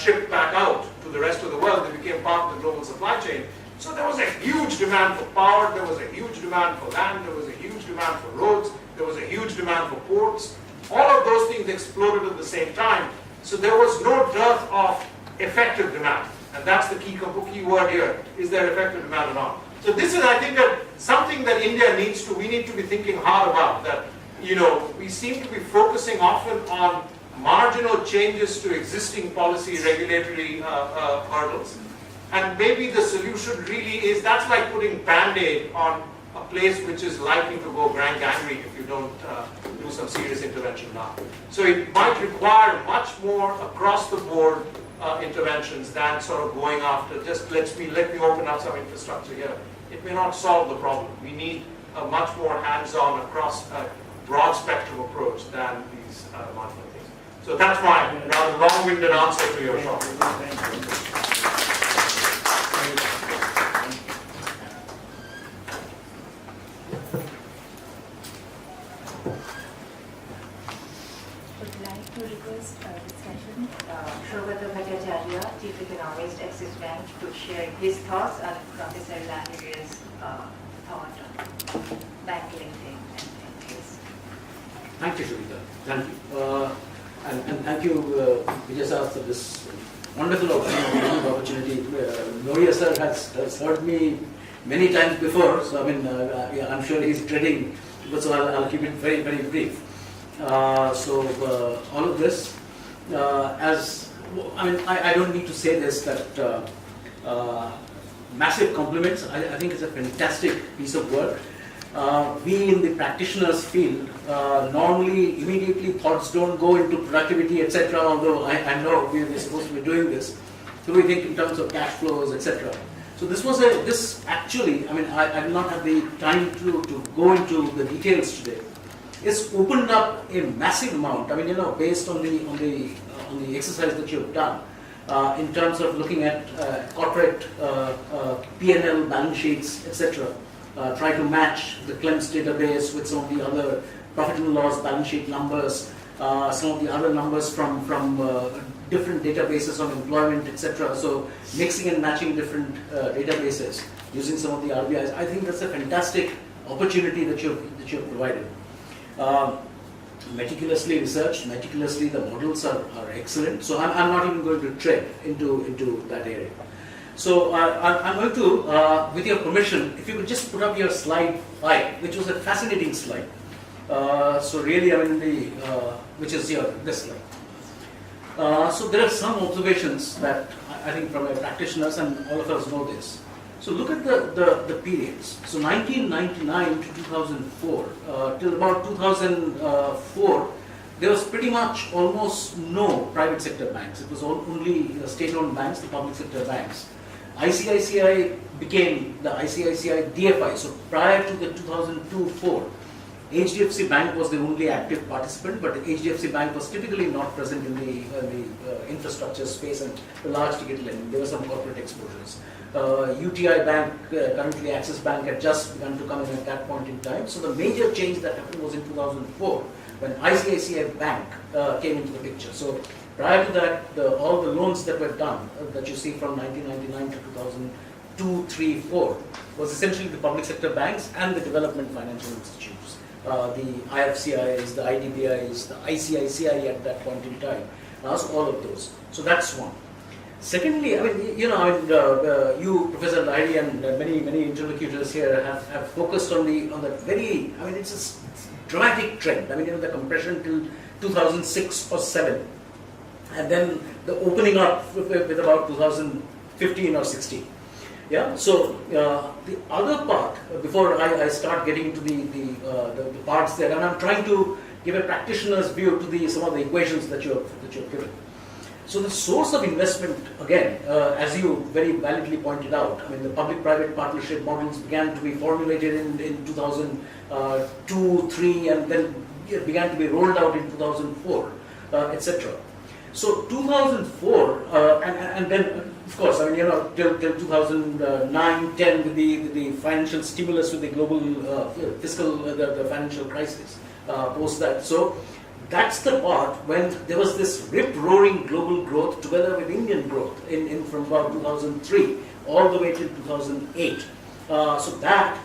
shipped back out to the rest of the world. They became part of the global supply chain. So there was a huge demand for power, there was a huge demand for land, there was a huge demand for roads, there was a huge demand for ports. All of those things exploded at the same time. So there was no dearth of effective demand. And that's the key word here. Is there effective demand or not? So this is, I think, something that India we need to be thinking hard about. That, we seem to be focusing often on marginal changes to existing policy regulatory hurdles. And maybe the solution really is, that's like putting Band-Aid on a place which is likely to go gangrene if you don't do some serious intervention now. So it might require much more across the board interventions than sort of going after just let me open up some infrastructure here. It may not solve the problem. We need a much more hands-on across a broad spectrum approach than these marginal things. So that's my rather long-winded answer to your question. Chief Economist, Axis Bank, to share his thoughts on Professor Lahiri's thought on bank lending and NPAs. Thank you, Shubhita. Thank you. And thank you, Vijay sir, for this wonderful opportunity. Noria sir has heard me many times before, so I'm sure he's dreading, but so I'll keep it very, very brief. All of this, I don't need to say this, that massive compliments. I think it's a fantastic piece of work. We in the practitioners field, normally immediately thoughts don't go into productivity, etc., although I know we're supposed to be doing this. So we think in terms of cash flows, etc. So this actually, I will not have the time to go into the details today. it's opened up a massive amount. I mean, based on the exercise that you've done, in terms of looking at corporate P&L balance sheets, etc. Try to match the CLEMS database with some of the other profit and loss balance sheet numbers, some of the other numbers from different databases on employment, etc. So mixing and matching different databases using some of the RBIs. I think that's a fantastic opportunity that you've provided. Meticulously researched, meticulously the models are excellent. So I'm not even going to tread into that area. So I'm going to, with your permission, if you could just put up your slide 5, which was a fascinating slide. So really, I mean, which is this slide. So there are some observations that I think from a practitioners, and all of us know this. So look at the periods. So 1999 to 2004, till about 2004, there was pretty much almost no private sector banks. It was only state-owned banks, the public sector banks. ICICI became the ICICI DFI. So prior to the 2002-04, HDFC Bank was the only active participant, but HDFC Bank was typically not present in the infrastructure space and the large ticket lending. There were some corporate exposures. UTI Bank, currently Axis Bank, had just begun to come in at that point in time. So the major change that happened was in 2004 when ICICI Bank came into the picture. So prior to that, all the loans that were done, that you see from 1999 to 2002, 3, 4, was essentially the public sector banks and the development financial institutes. The IFCIs, the IDBIs, the ICICI at that point in time. So all of those. So that's one. Secondly, I mean, you, Professor Lahiri, and many interlocutors here have focused on the very, I mean, it's a dramatic trend. I mean, the compression till 2006 or 7, and then the opening up with about 2015 or 16. Yeah. So the other part, before I start getting into the parts there, and I'm trying to give a practitioner's view to some of the equations that you've given. So the source of investment, again, as you very validly pointed out, I mean, the public-private partnership models began to be formulated in 2002, 3, and then began to be rolled out in 2004, etc. So 2004, and then, of course, I mean, till 2009, 10, with the financial stimulus, with the global fiscal, the financial crisis, post that. So that's the part when there was this rip-roaring global growth together with Indian growth from about 2003 all the way till 2008. So that,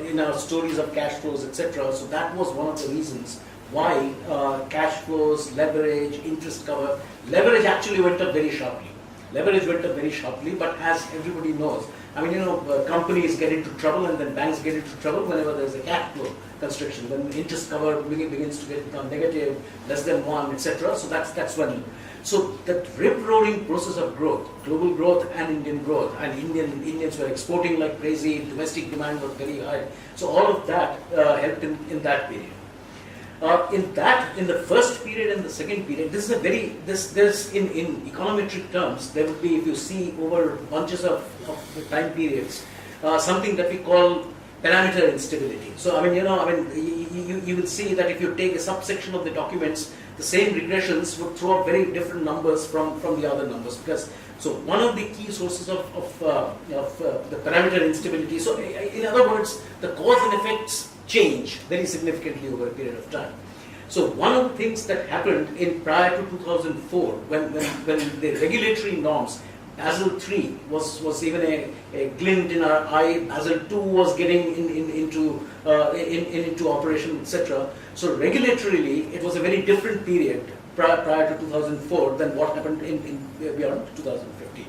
in our stories of cash flows, etc., so that was one of the reasons why cash flows, leverage, interest cover, leverage actually went up very sharply. Leverage went up very sharply, but as everybody knows, I mean, companies get into trouble and then banks get into trouble whenever there's a cash flow constriction, when interest cover begins to become negative, less than 1, etc. So that's when. So that rip-roaring process of growth, global growth and Indian growth, and Indians were exporting like crazy, domestic demand was very high. So all of that helped in that period. In the first period and the second period, this is a very, there's in econometric terms, there would be, if you see over bunches of the time periods, something that we call parameter instability. So, I mean, you will see that if you take a subsection of the documents, the same regressions would throw up very different numbers from the other numbers. Because, so one of the key sources of the parameter instability, so in other words, the cause and effects change very significantly over a period of time. So one of the things that happened in prior to 2004, when the regulatory norms, Basel III was even a glint in our eye, Basel II was getting into operation, etc. So regulatorily, it was a very different period prior to 2004 than what happened beyond 2015.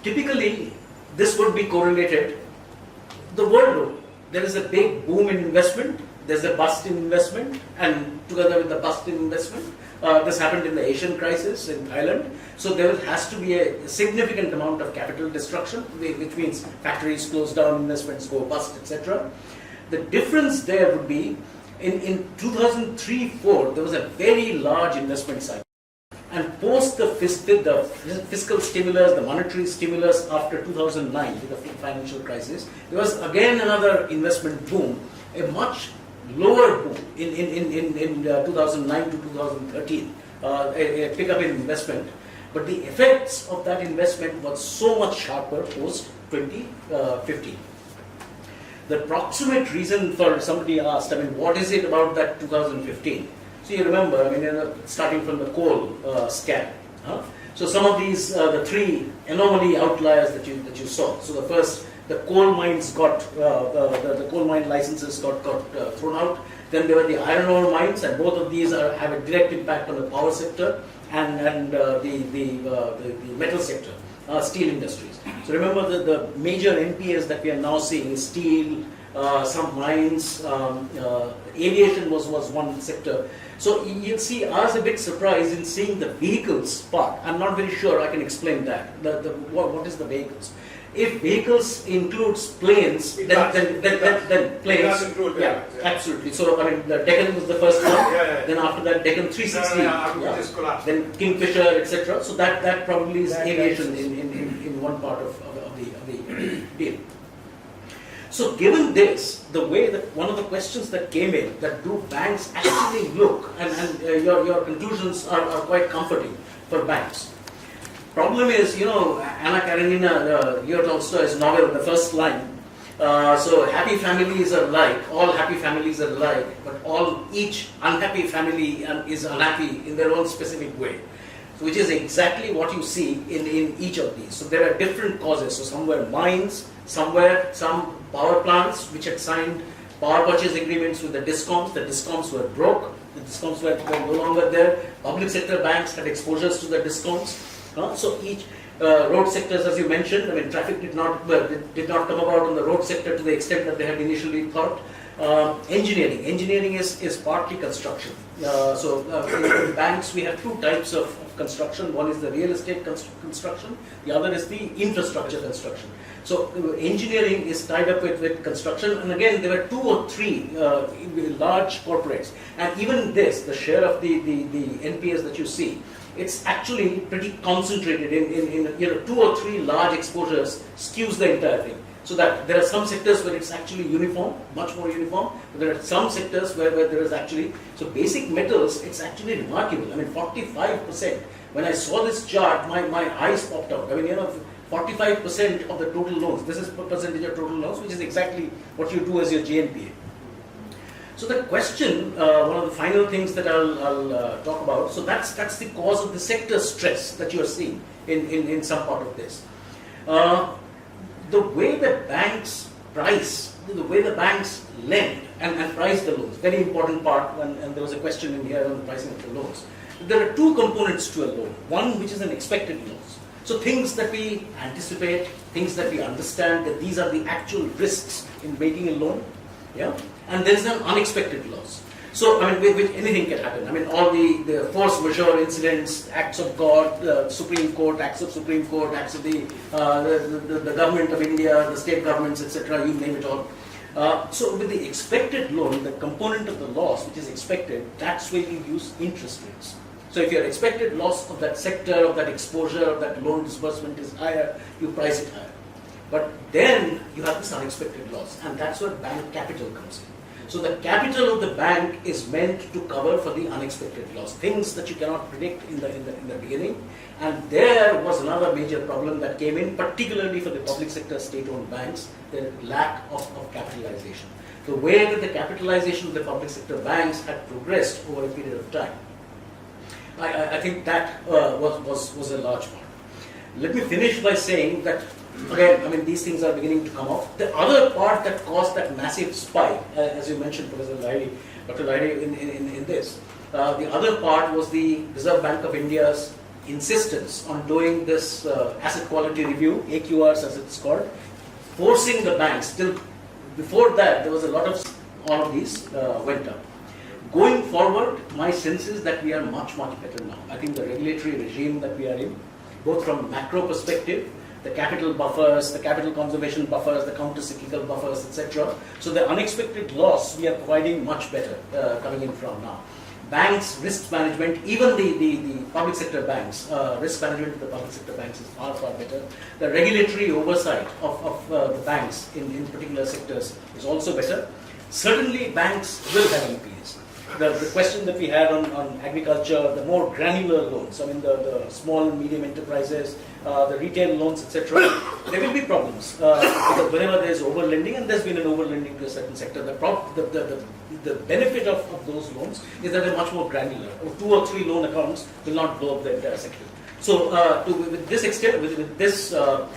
Typically, this would be correlated. The world over, there is a big boom in investment, there's a bust in investment, and together with the bust in investment, this happened in the Asian crisis in Thailand. So there has to be a significant amount of capital destruction, which means factories close down, investments go bust, etc. The difference there would be, in 2003-04, there was a very large investment cycle. And post the fiscal stimulus, the monetary stimulus after 2009, with the financial crisis, there was again another investment boom, a much lower boom in 2009 to 2013, a pickup in investment, but the effects of that investment was so much sharper post 2015. The proximate reason for, somebody asked, I mean, what is it about that 2015? So you remember, I mean, starting from the coal scam. So some of these, the three anomaly outliers that you saw. So the first, the coal mines got, the coal mine licenses got thrown out. Then there were the iron ore mines, and both of these have a direct impact on the power sector and the metal sector, steel industries. So remember the major NPAs that we are now seeing is steel, some mines, aviation was one sector. So you'll see, I was a bit surprised in seeing the vehicles part. I'm not very sure I can explain that. What is the vehicles? If vehicles includes planes, then planes. It does include yeah, absolutely. So I mean, the Deccan was the first one. Yeah. Then after that, Deccan 360. Just collapsed. Then Kingfisher, etc. So that probably is aviation in one part of the deal. So given this, the way that one of the questions that came in, that do banks actually look, and your conclusions are quite comforting for banks. Problem is, Anna Karenina, Leo Tolstoy's novel, the first line, so happy families are alike, all happy families are alike, but each unhappy family is unhappy in their own specific way. So which is exactly what you see in each of these. So there are different causes. So somewhere mines, somewhere some power plants which had signed power purchase agreements with the discoms were broke, the discoms were no longer there, public sector banks had exposures to the discoms. So each road sectors, as you mentioned, I mean, traffic did not come about on the road sector to the extent that they had initially thought. Engineering is partly construction. In banks we have two types of construction. One is the real estate construction, the other is the infrastructure construction. So engineering is tied up with construction, and again there were two or three large corporates, and even this, the share of the NPAs that you see, it's actually pretty concentrated in two or three large exposures skews the entire thing. So that there are some sectors where it's actually uniform, much more uniform, but there are some sectors where there is actually, so basic metals, it's actually remarkable. I mean, 45%. When I saw this chart, my eyes popped out. I mean, 45% of the total loans, this is percentage of total loans, which is exactly what you do as your GNPA. So the question, one of the final things that I'll talk about, so that's the cause of the sector stress that you are seeing in some part of this. The way the banks price, the way the banks lend and price the loans, very important part, and there was a question in here on the pricing of the loans. There are two components to a loan. One which is an expected loans. So things that we anticipate, things that we understand that these are the actual risks in making a loan, yeah. And there is an unexpected loss. So I mean, with anything can happen. I mean, all the force majeure incidents, acts of God, Supreme Court, acts of Supreme Court, acts of the government of India, the state governments, etc. You name it all. So with the expected loan, the component of the loss which is expected, that's where you use interest rates. So if your expected loss of that sector, of that exposure, of that loan disbursement is higher, you price it higher. But then you have this unexpected loss, and that's where bank capital comes in. So the capital of the bank is meant to cover for the unexpected loss, things that you cannot predict in the beginning. And there was another major problem that came in, particularly for the public sector state-owned banks, the lack of capitalization. The way that the capitalization of the public sector banks had progressed over a period of time, I think that was a large part. Let me finish by saying that, again, I mean, these things are beginning to come off. The other part that caused that massive spike, as you mentioned, Professor Lahiri, Dr. Lahiri, in this, the other part was the Reserve Bank of India's insistence on doing this asset quality review, AQRs as it's called, forcing the banks. Still, before that, there was a lot of, all of these went up. Going forward, my sense is that we are much, much better now. I think the regulatory regime that we are in, both from a macro perspective, the capital buffers, the capital conservation buffers, the counter-cyclical buffers, etc. So the unexpected loss we are providing much better coming in from now. banks' risk management, even the public sector banks, risk management of the public sector banks is far, far better. The regulatory oversight of the banks in particular sectors is also better. Certainly banks will have NPAs. The question that we had on agriculture, the more granular loans, I mean the small and medium enterprises, the retail loans, etc., there will be problems because whenever there is over-lending, and there's been an over-lending to a certain sector, the benefit of those loans is that they're much more granular. 2 or 3 loan accounts will not blow up the entire sector. So with this extent, with this,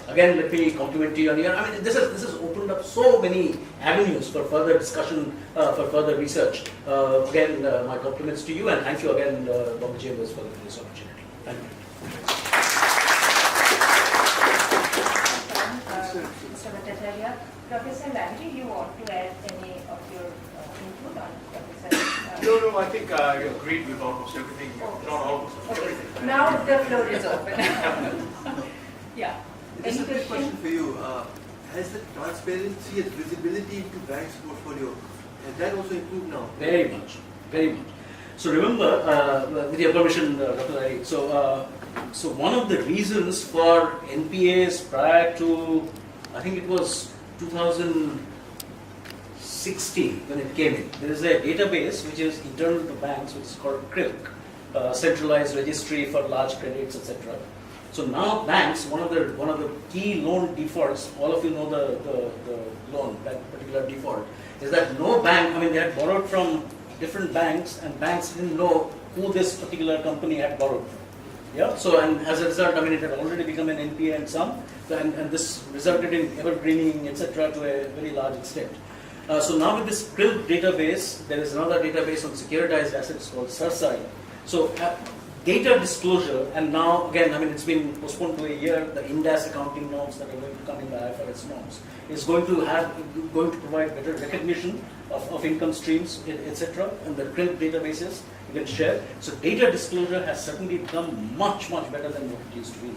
again, let me compliment you on here. I mean, this has opened up so many avenues for further discussion, for further research. Again, my compliments to you, and thank you again, Bombay Chambers, for this opportunity. Thank you. Mr. Bhattacharya, Professor Lahiri, you want to add any of your input on Professor? No, I think I agreed with almost everything, not almost everything. Okay. Now the floor is open. Yeah. Just Any a quick question question? for you. Has the transparency and visibility into banks' portfolio, has that also improved now? Very much, very much. So remember, with your permission, Dr. Lahiri, so one of the reasons for NPAs prior to, I think it was 2016 when it came in, there is a database which is internal to banks, which is called CRILC, Centralized Registry for Large Credits, etc. So now banks, one of the key loan defaults, all of you know the loan, that particular default, is that no bank, I mean they had borrowed from different banks and banks didn't know who this particular company had borrowed from. Yeah, so and as a result, I mean it had already become an NPA and some, and this resulted in evergreening, etc. to a very large extent. So now with this CRILC database, there is another database on securitized assets called CERSAI. So data disclosure, and now again, I mean it's been postponed to a year, the INDAS accounting norms that are going to come in the IFRS norms is going to provide better recognition of income streams, etc. and the CRILC databases you can share. So data disclosure has certainly become much, much better than what it used to be.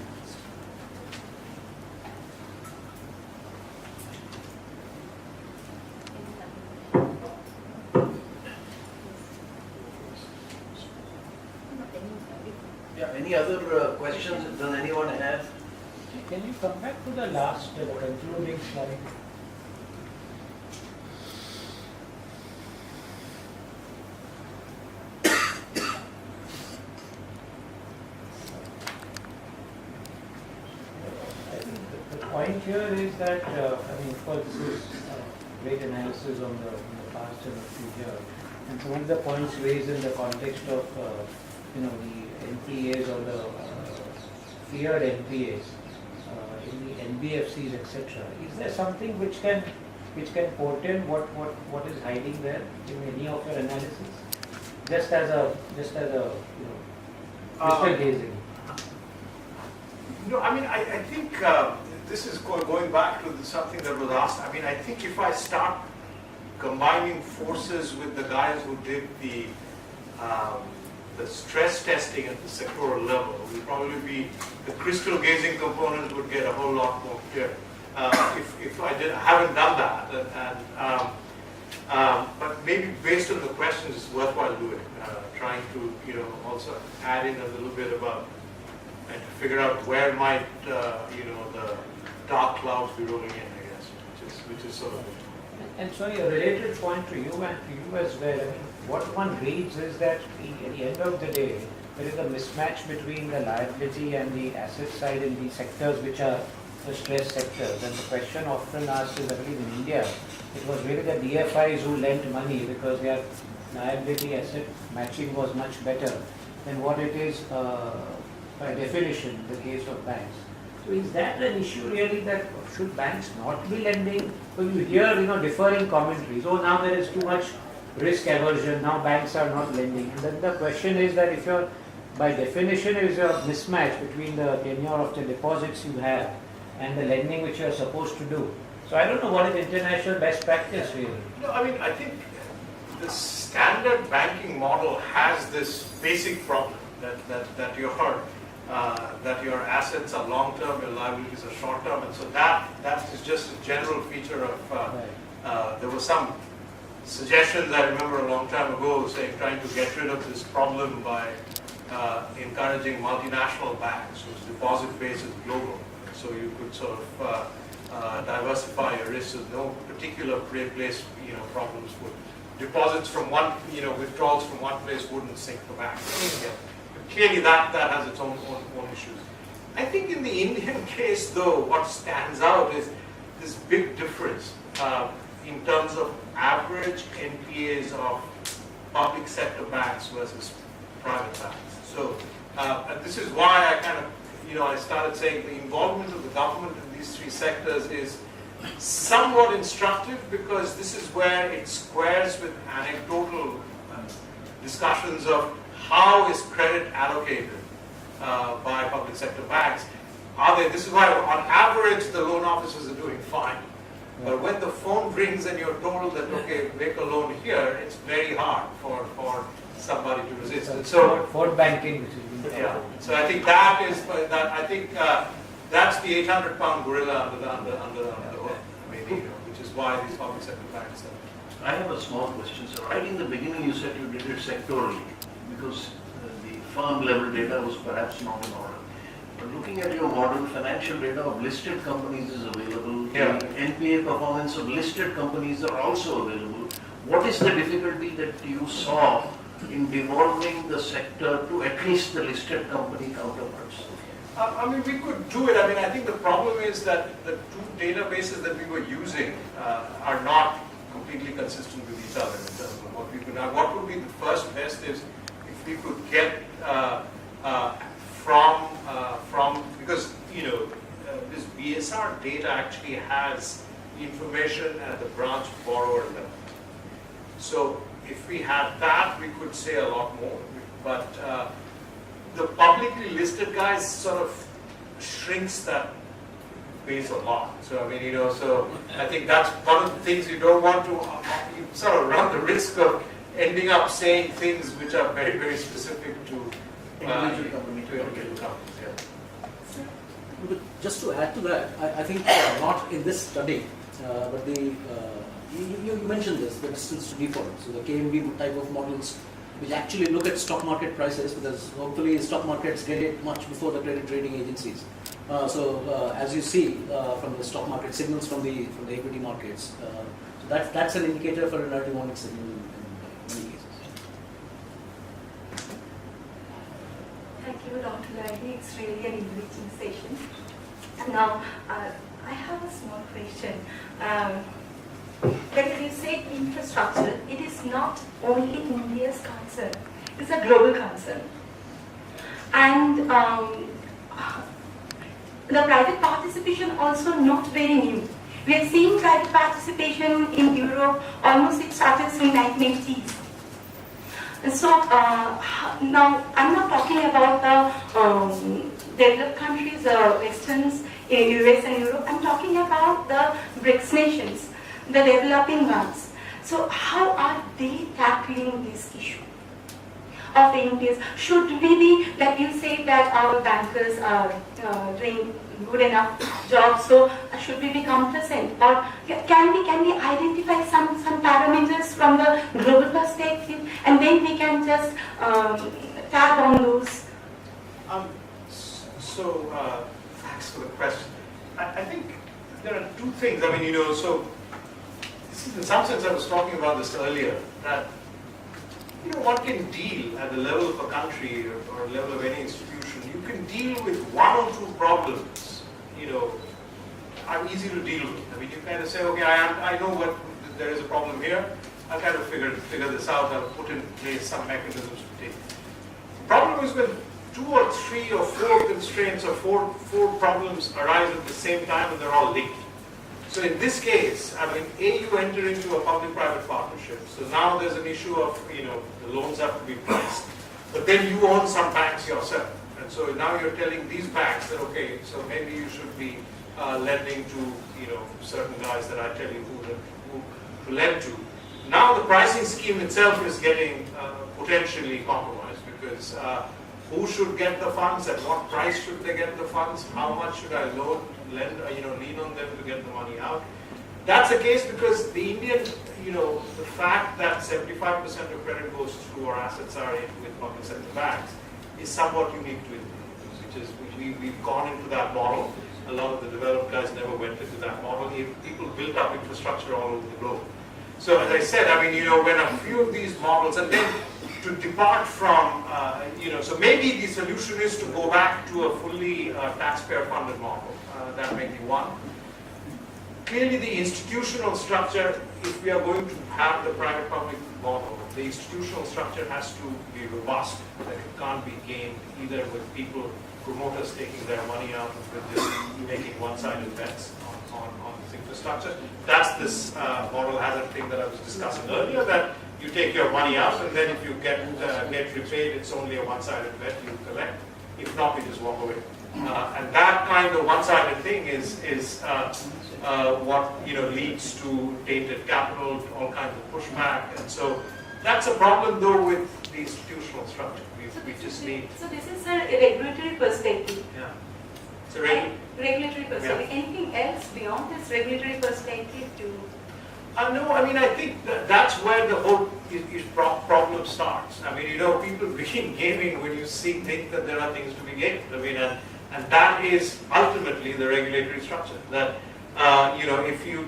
Yeah, any other questions? Does anyone have? Can you come back to the last concluding slide? I think the point here is that, I mean, of course, this is great analysis on the past and the future. And some of the points raised in the context of, the NPAs or the feared NPAs in the NBFCs, etc. Is there something which can portend what is hiding there in any of your analysis? Just as a crystal gazing. No, I mean, I think this is going back to something that was asked. I mean, I think if I start combining forces with the guys who did the stress testing at the sectoral level, will probably be the crystal gazing component would get a whole lot more clear. If I haven't done that, but maybe based on the questions, it's worthwhile doing. Trying to also add in a little bit about and to figure out where might the dark clouds be rolling in, I guess, which is sort of. And sorry, a related point to you and to you as well. I mean, what one reads is that at the end of the day, there is a mismatch between the liability and the asset side in the sectors which are the stress sectors. And the question often asked is, I believe in India, it was really the DFIs who lent money because their liability asset matching was much better than what it is by definition in the case of banks. So is that an issue really, that should banks not be lending? Well, you hear differing commentaries. Oh, now there is too much risk aversion, now banks are not lending. And then the question is that if you're, by definition, is a mismatch between the tenure of the deposits you have and the lending which you're supposed to do. So I don't know what is international best practice really. No, I mean, I think the standard banking model has this basic problem that your assets are long-term, your liabilities are short-term, and so that is just a general feature of. There was some suggestions I remember a long time ago saying trying to get rid of this problem by encouraging multinational banks whose deposit base is global. So you could sort of diversify your risks with no particular place, problems would. Deposits from one, withdrawals from one place wouldn't sink the bank. But clearly that has its own issues. I think in the Indian case though, what stands out is this big difference in terms of average NPAs of public sector banks versus private banks. So and this is why I kind of, I started saying the involvement of the government in these three sectors is somewhat instructive, because this is where it squares with anecdotal discussions of how is credit allocated by public sector banks. This is why on average the loan officers are doing fine. But when the phone rings and you're told that, okay, make a loan here, it's very hard for somebody to resist. And so for banking, which is being yeah. So I think that is that's the 800-pound gorilla under the hood, maybe, which is why these public sector banks are. I have a small question, sir. Right in the beginning you said you did it sectorally because the firm level data was perhaps not in order. But looking at your model, financial data of listed companies is available. Yeah. The NPA performance of listed companies are also available. What is the difficulty that you saw in devolving the sector to at least the listed company counterparts? We could do it. I think the problem is that the two databases that we were using are not completely consistent with each other in terms of what we could. Now, what would be the first best is if we could get from because this BSR data actually has information at the branch borrower level. So if we had that, we could say a lot more. But the publicly listed guys sort of shrinks that base a lot. So so I think that's one of the things you don't want to. You sort of run the risk of ending up saying things which are very, very specific to individual companies. Yeah. But just to add to that, I think not in this study, but you mentioned this, the distance to default. So the KMB type of models, which actually look at stock market prices, because hopefully stock markets get it much before the credit rating agencies. As you see from the stock market signals from the equity markets, so that's an indicator for an early warning signal in many cases. Thank you, Dr. Lahiri. It's really an enriching session. Now, I have a small question. When you say infrastructure, it is not only India's concern, it's a global concern. And the private participation also not very new. We have seen private participation in Europe, almost it started in 1980s. And so now I'm not talking about the developed countries, Westerns, US and Europe. I'm talking about the BRICS nations, the developing ones. So how are they tackling this issue of NPAs? Should we be, like you say that our bankers are doing good enough job, so should we be complacent? Or can we identify some parameters from the global perspective, and then we can just tap on those? Thanks for the question. I think there are two things. So this is, in some sense, I was talking about this earlier, that one can deal at the level of a country or level of any institution. You can deal with one or two problems. Are easy to deal with. You kind of say, okay, I know what there is a problem here. I'll kind of figure this out. I'll put in place some mechanisms to take. The problem is when 2 or 3 or 4 constraints or four problems arise at the same time and they're all linked. So in this case, you enter into a public-private partnership. So now there's an issue of, the loans have to be priced. But then you own some banks yourself. And so now you're telling these banks that, okay, so maybe you should be lending to, certain guys that I tell you who to lend to. Now the pricing scheme itself is getting potentially compromised, because who should get the funds, at what price should they get the funds, how much should I lean on them to get the money out. That's the case because the Indian, the fact that 75% of credit goes through or assets are in with public sector banks is somewhat unique to India, we've gone into that model. A lot of the developed guys never went into that model. People built up infrastructure all over the globe. So as I said, I mean, when a few of these models, and then to depart from, so maybe the solution is to go back to a fully taxpayer-funded model. That may be one. Clearly, the institutional structure, if we are going to have the private-public model, the institutional structure has to be robust. That it can't be gained either with people, promoters taking their money out and with just making one-sided bets on this infrastructure. That's this moral hazard thing that I was discussing earlier, that you take your money out and then if you get repaid, it's only a one-sided bet you collect. If not, you just walk away. And that kind of one-sided thing is what leads to tainted capital, all kinds of pushback, and so that's a problem though with the institutional structure. We just need. So this is a regulatory perspective. Yeah. It's a regulatory perspective. Yeah. Anything else beyond this regulatory perspective to? No, I mean I think that's where the whole problem starts. I mean people begin gaming when you think that there are things to be gained. I mean and that is ultimately the regulatory structure. That if you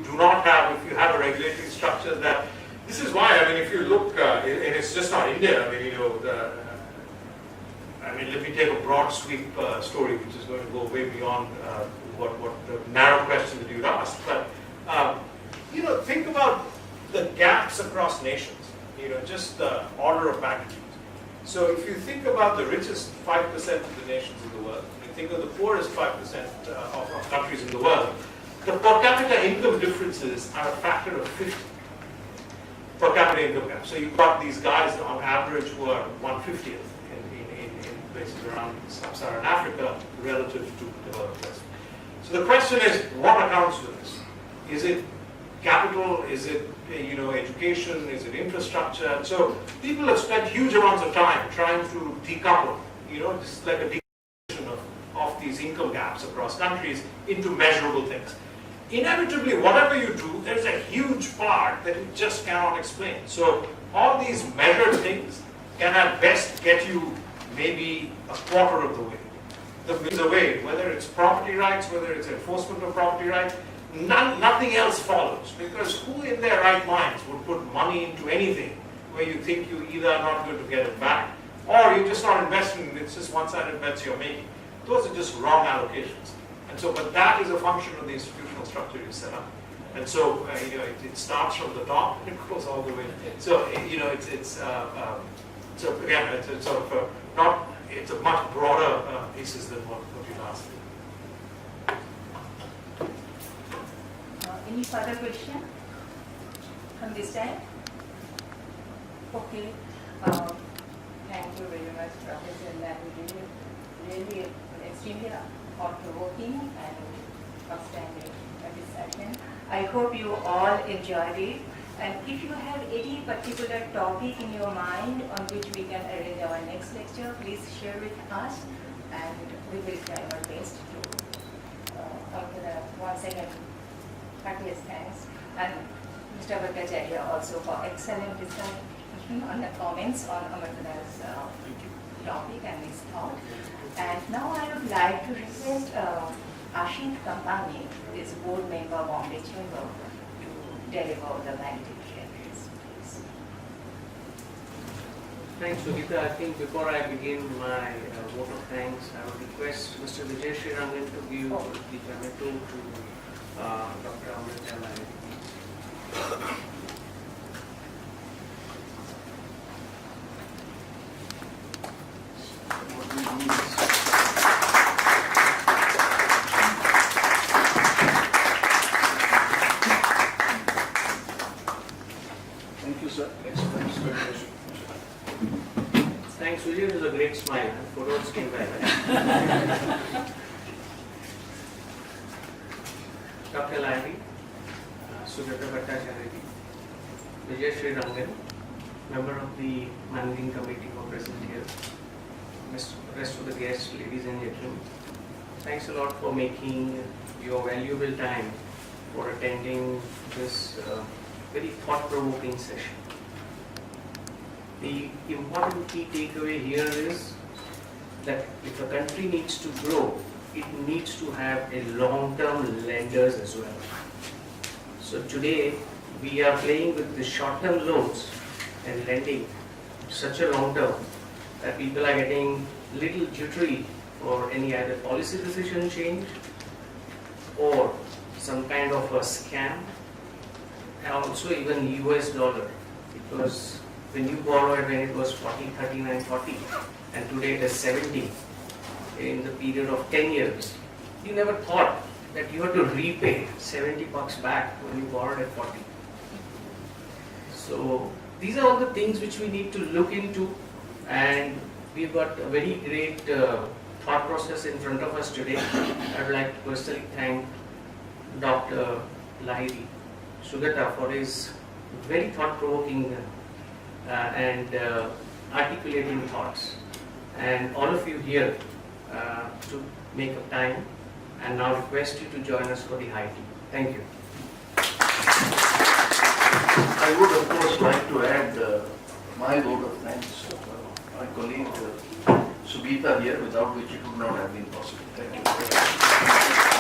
have a regulatory structure that, this is why, I mean, if you look, and it's just not India, I mean, let me take a broad sweep story, which is going to go way beyond what the narrow question that you'd asked. But, think about the gaps across nations, just the order of magnitude. So if you think about the richest 5% of the nations in the world, you think of the poorest 5% of countries in the world, the per capita income differences are a factor of 50 per capita income gap. So you've got these guys on average who are 1/50th in places around sub-Saharan Africa relative to developed West. So the question is, what accounts for this? Is it capital? Is it education? Is it infrastructure? So people have spent huge amounts of time trying to decouple, just like a decouplation of these income gaps across countries into measurable things. Inevitably, whatever you do, there's a huge part that you just cannot explain. So all these measured things can at best get you maybe a quarter of the way. The way, whether it's property rights, whether it's enforcement of property rights, nothing else follows. Because who in their right minds would put money into anything where you think you either are not going to get it back, or you're just not investing, it's just one-sided bets you're making. Those are just wrong allocations. And so, but that is a function of the institutional structure you set up. And so, it starts from the top and it goes all the way. So, so again, it's sort of it's a much broader thesis than what you've asked. Any further question from this side? Okay. Thank you very much, Professor Lahiri. Really extremely thought-provoking and outstanding discussion. I hope you all enjoyed it. And if you have any particular topic in your mind on which we can arrange our next lecture, please share with us, and we will try our best to once again, heartiest thanks. And Mr. Bhattacharya also for excellent discussion on the comments on Amarty's topic and his thought. And now I would like to request Ashit Kampani, who is board member of Bombay Chamber, to deliver the valedictory address, please. Thanks, Sugita. I think before I begin my vote of thanks, I would request Mr. Vijay Srirangan to give the tomato to Dr. Amarty Lahiri. Thank you, sir. Thanks, Vijay. It was a great smile. Photos came back. Dr. Lahiri, Sugita Bhattacharya, Vijay Srirangan, member of the managing committee for present here, rest of the guests, ladies and gentlemen. Thanks a lot for making your valuable time for attending this very thought-provoking session. The important key takeaway here is that if a country needs to grow, it needs to have a long-term lenders as well. So today, we are playing with the short-term loans and lending such a long term that people are getting little jittery for any either policy decision change or some kind of a scam, and also even US dollar, because when you borrowed when it was 40, 39, 40, and today it is 70 in the period of 10 years, you never thought that you had to repay 70 bucks back when you borrowed at 40. So these are all the things which we need to look into, and we've got a very great thought process in front of us today. I would like to personally thank Dr. Lahiri, Sugata, for his very thought-provoking and articulating thoughts, and all of you here to make up time, and now request you to join us for the high tea. Thank you. I would of course like to add my vote of thanks to my colleague Subhita here, without which it would not have been possible. Thank you.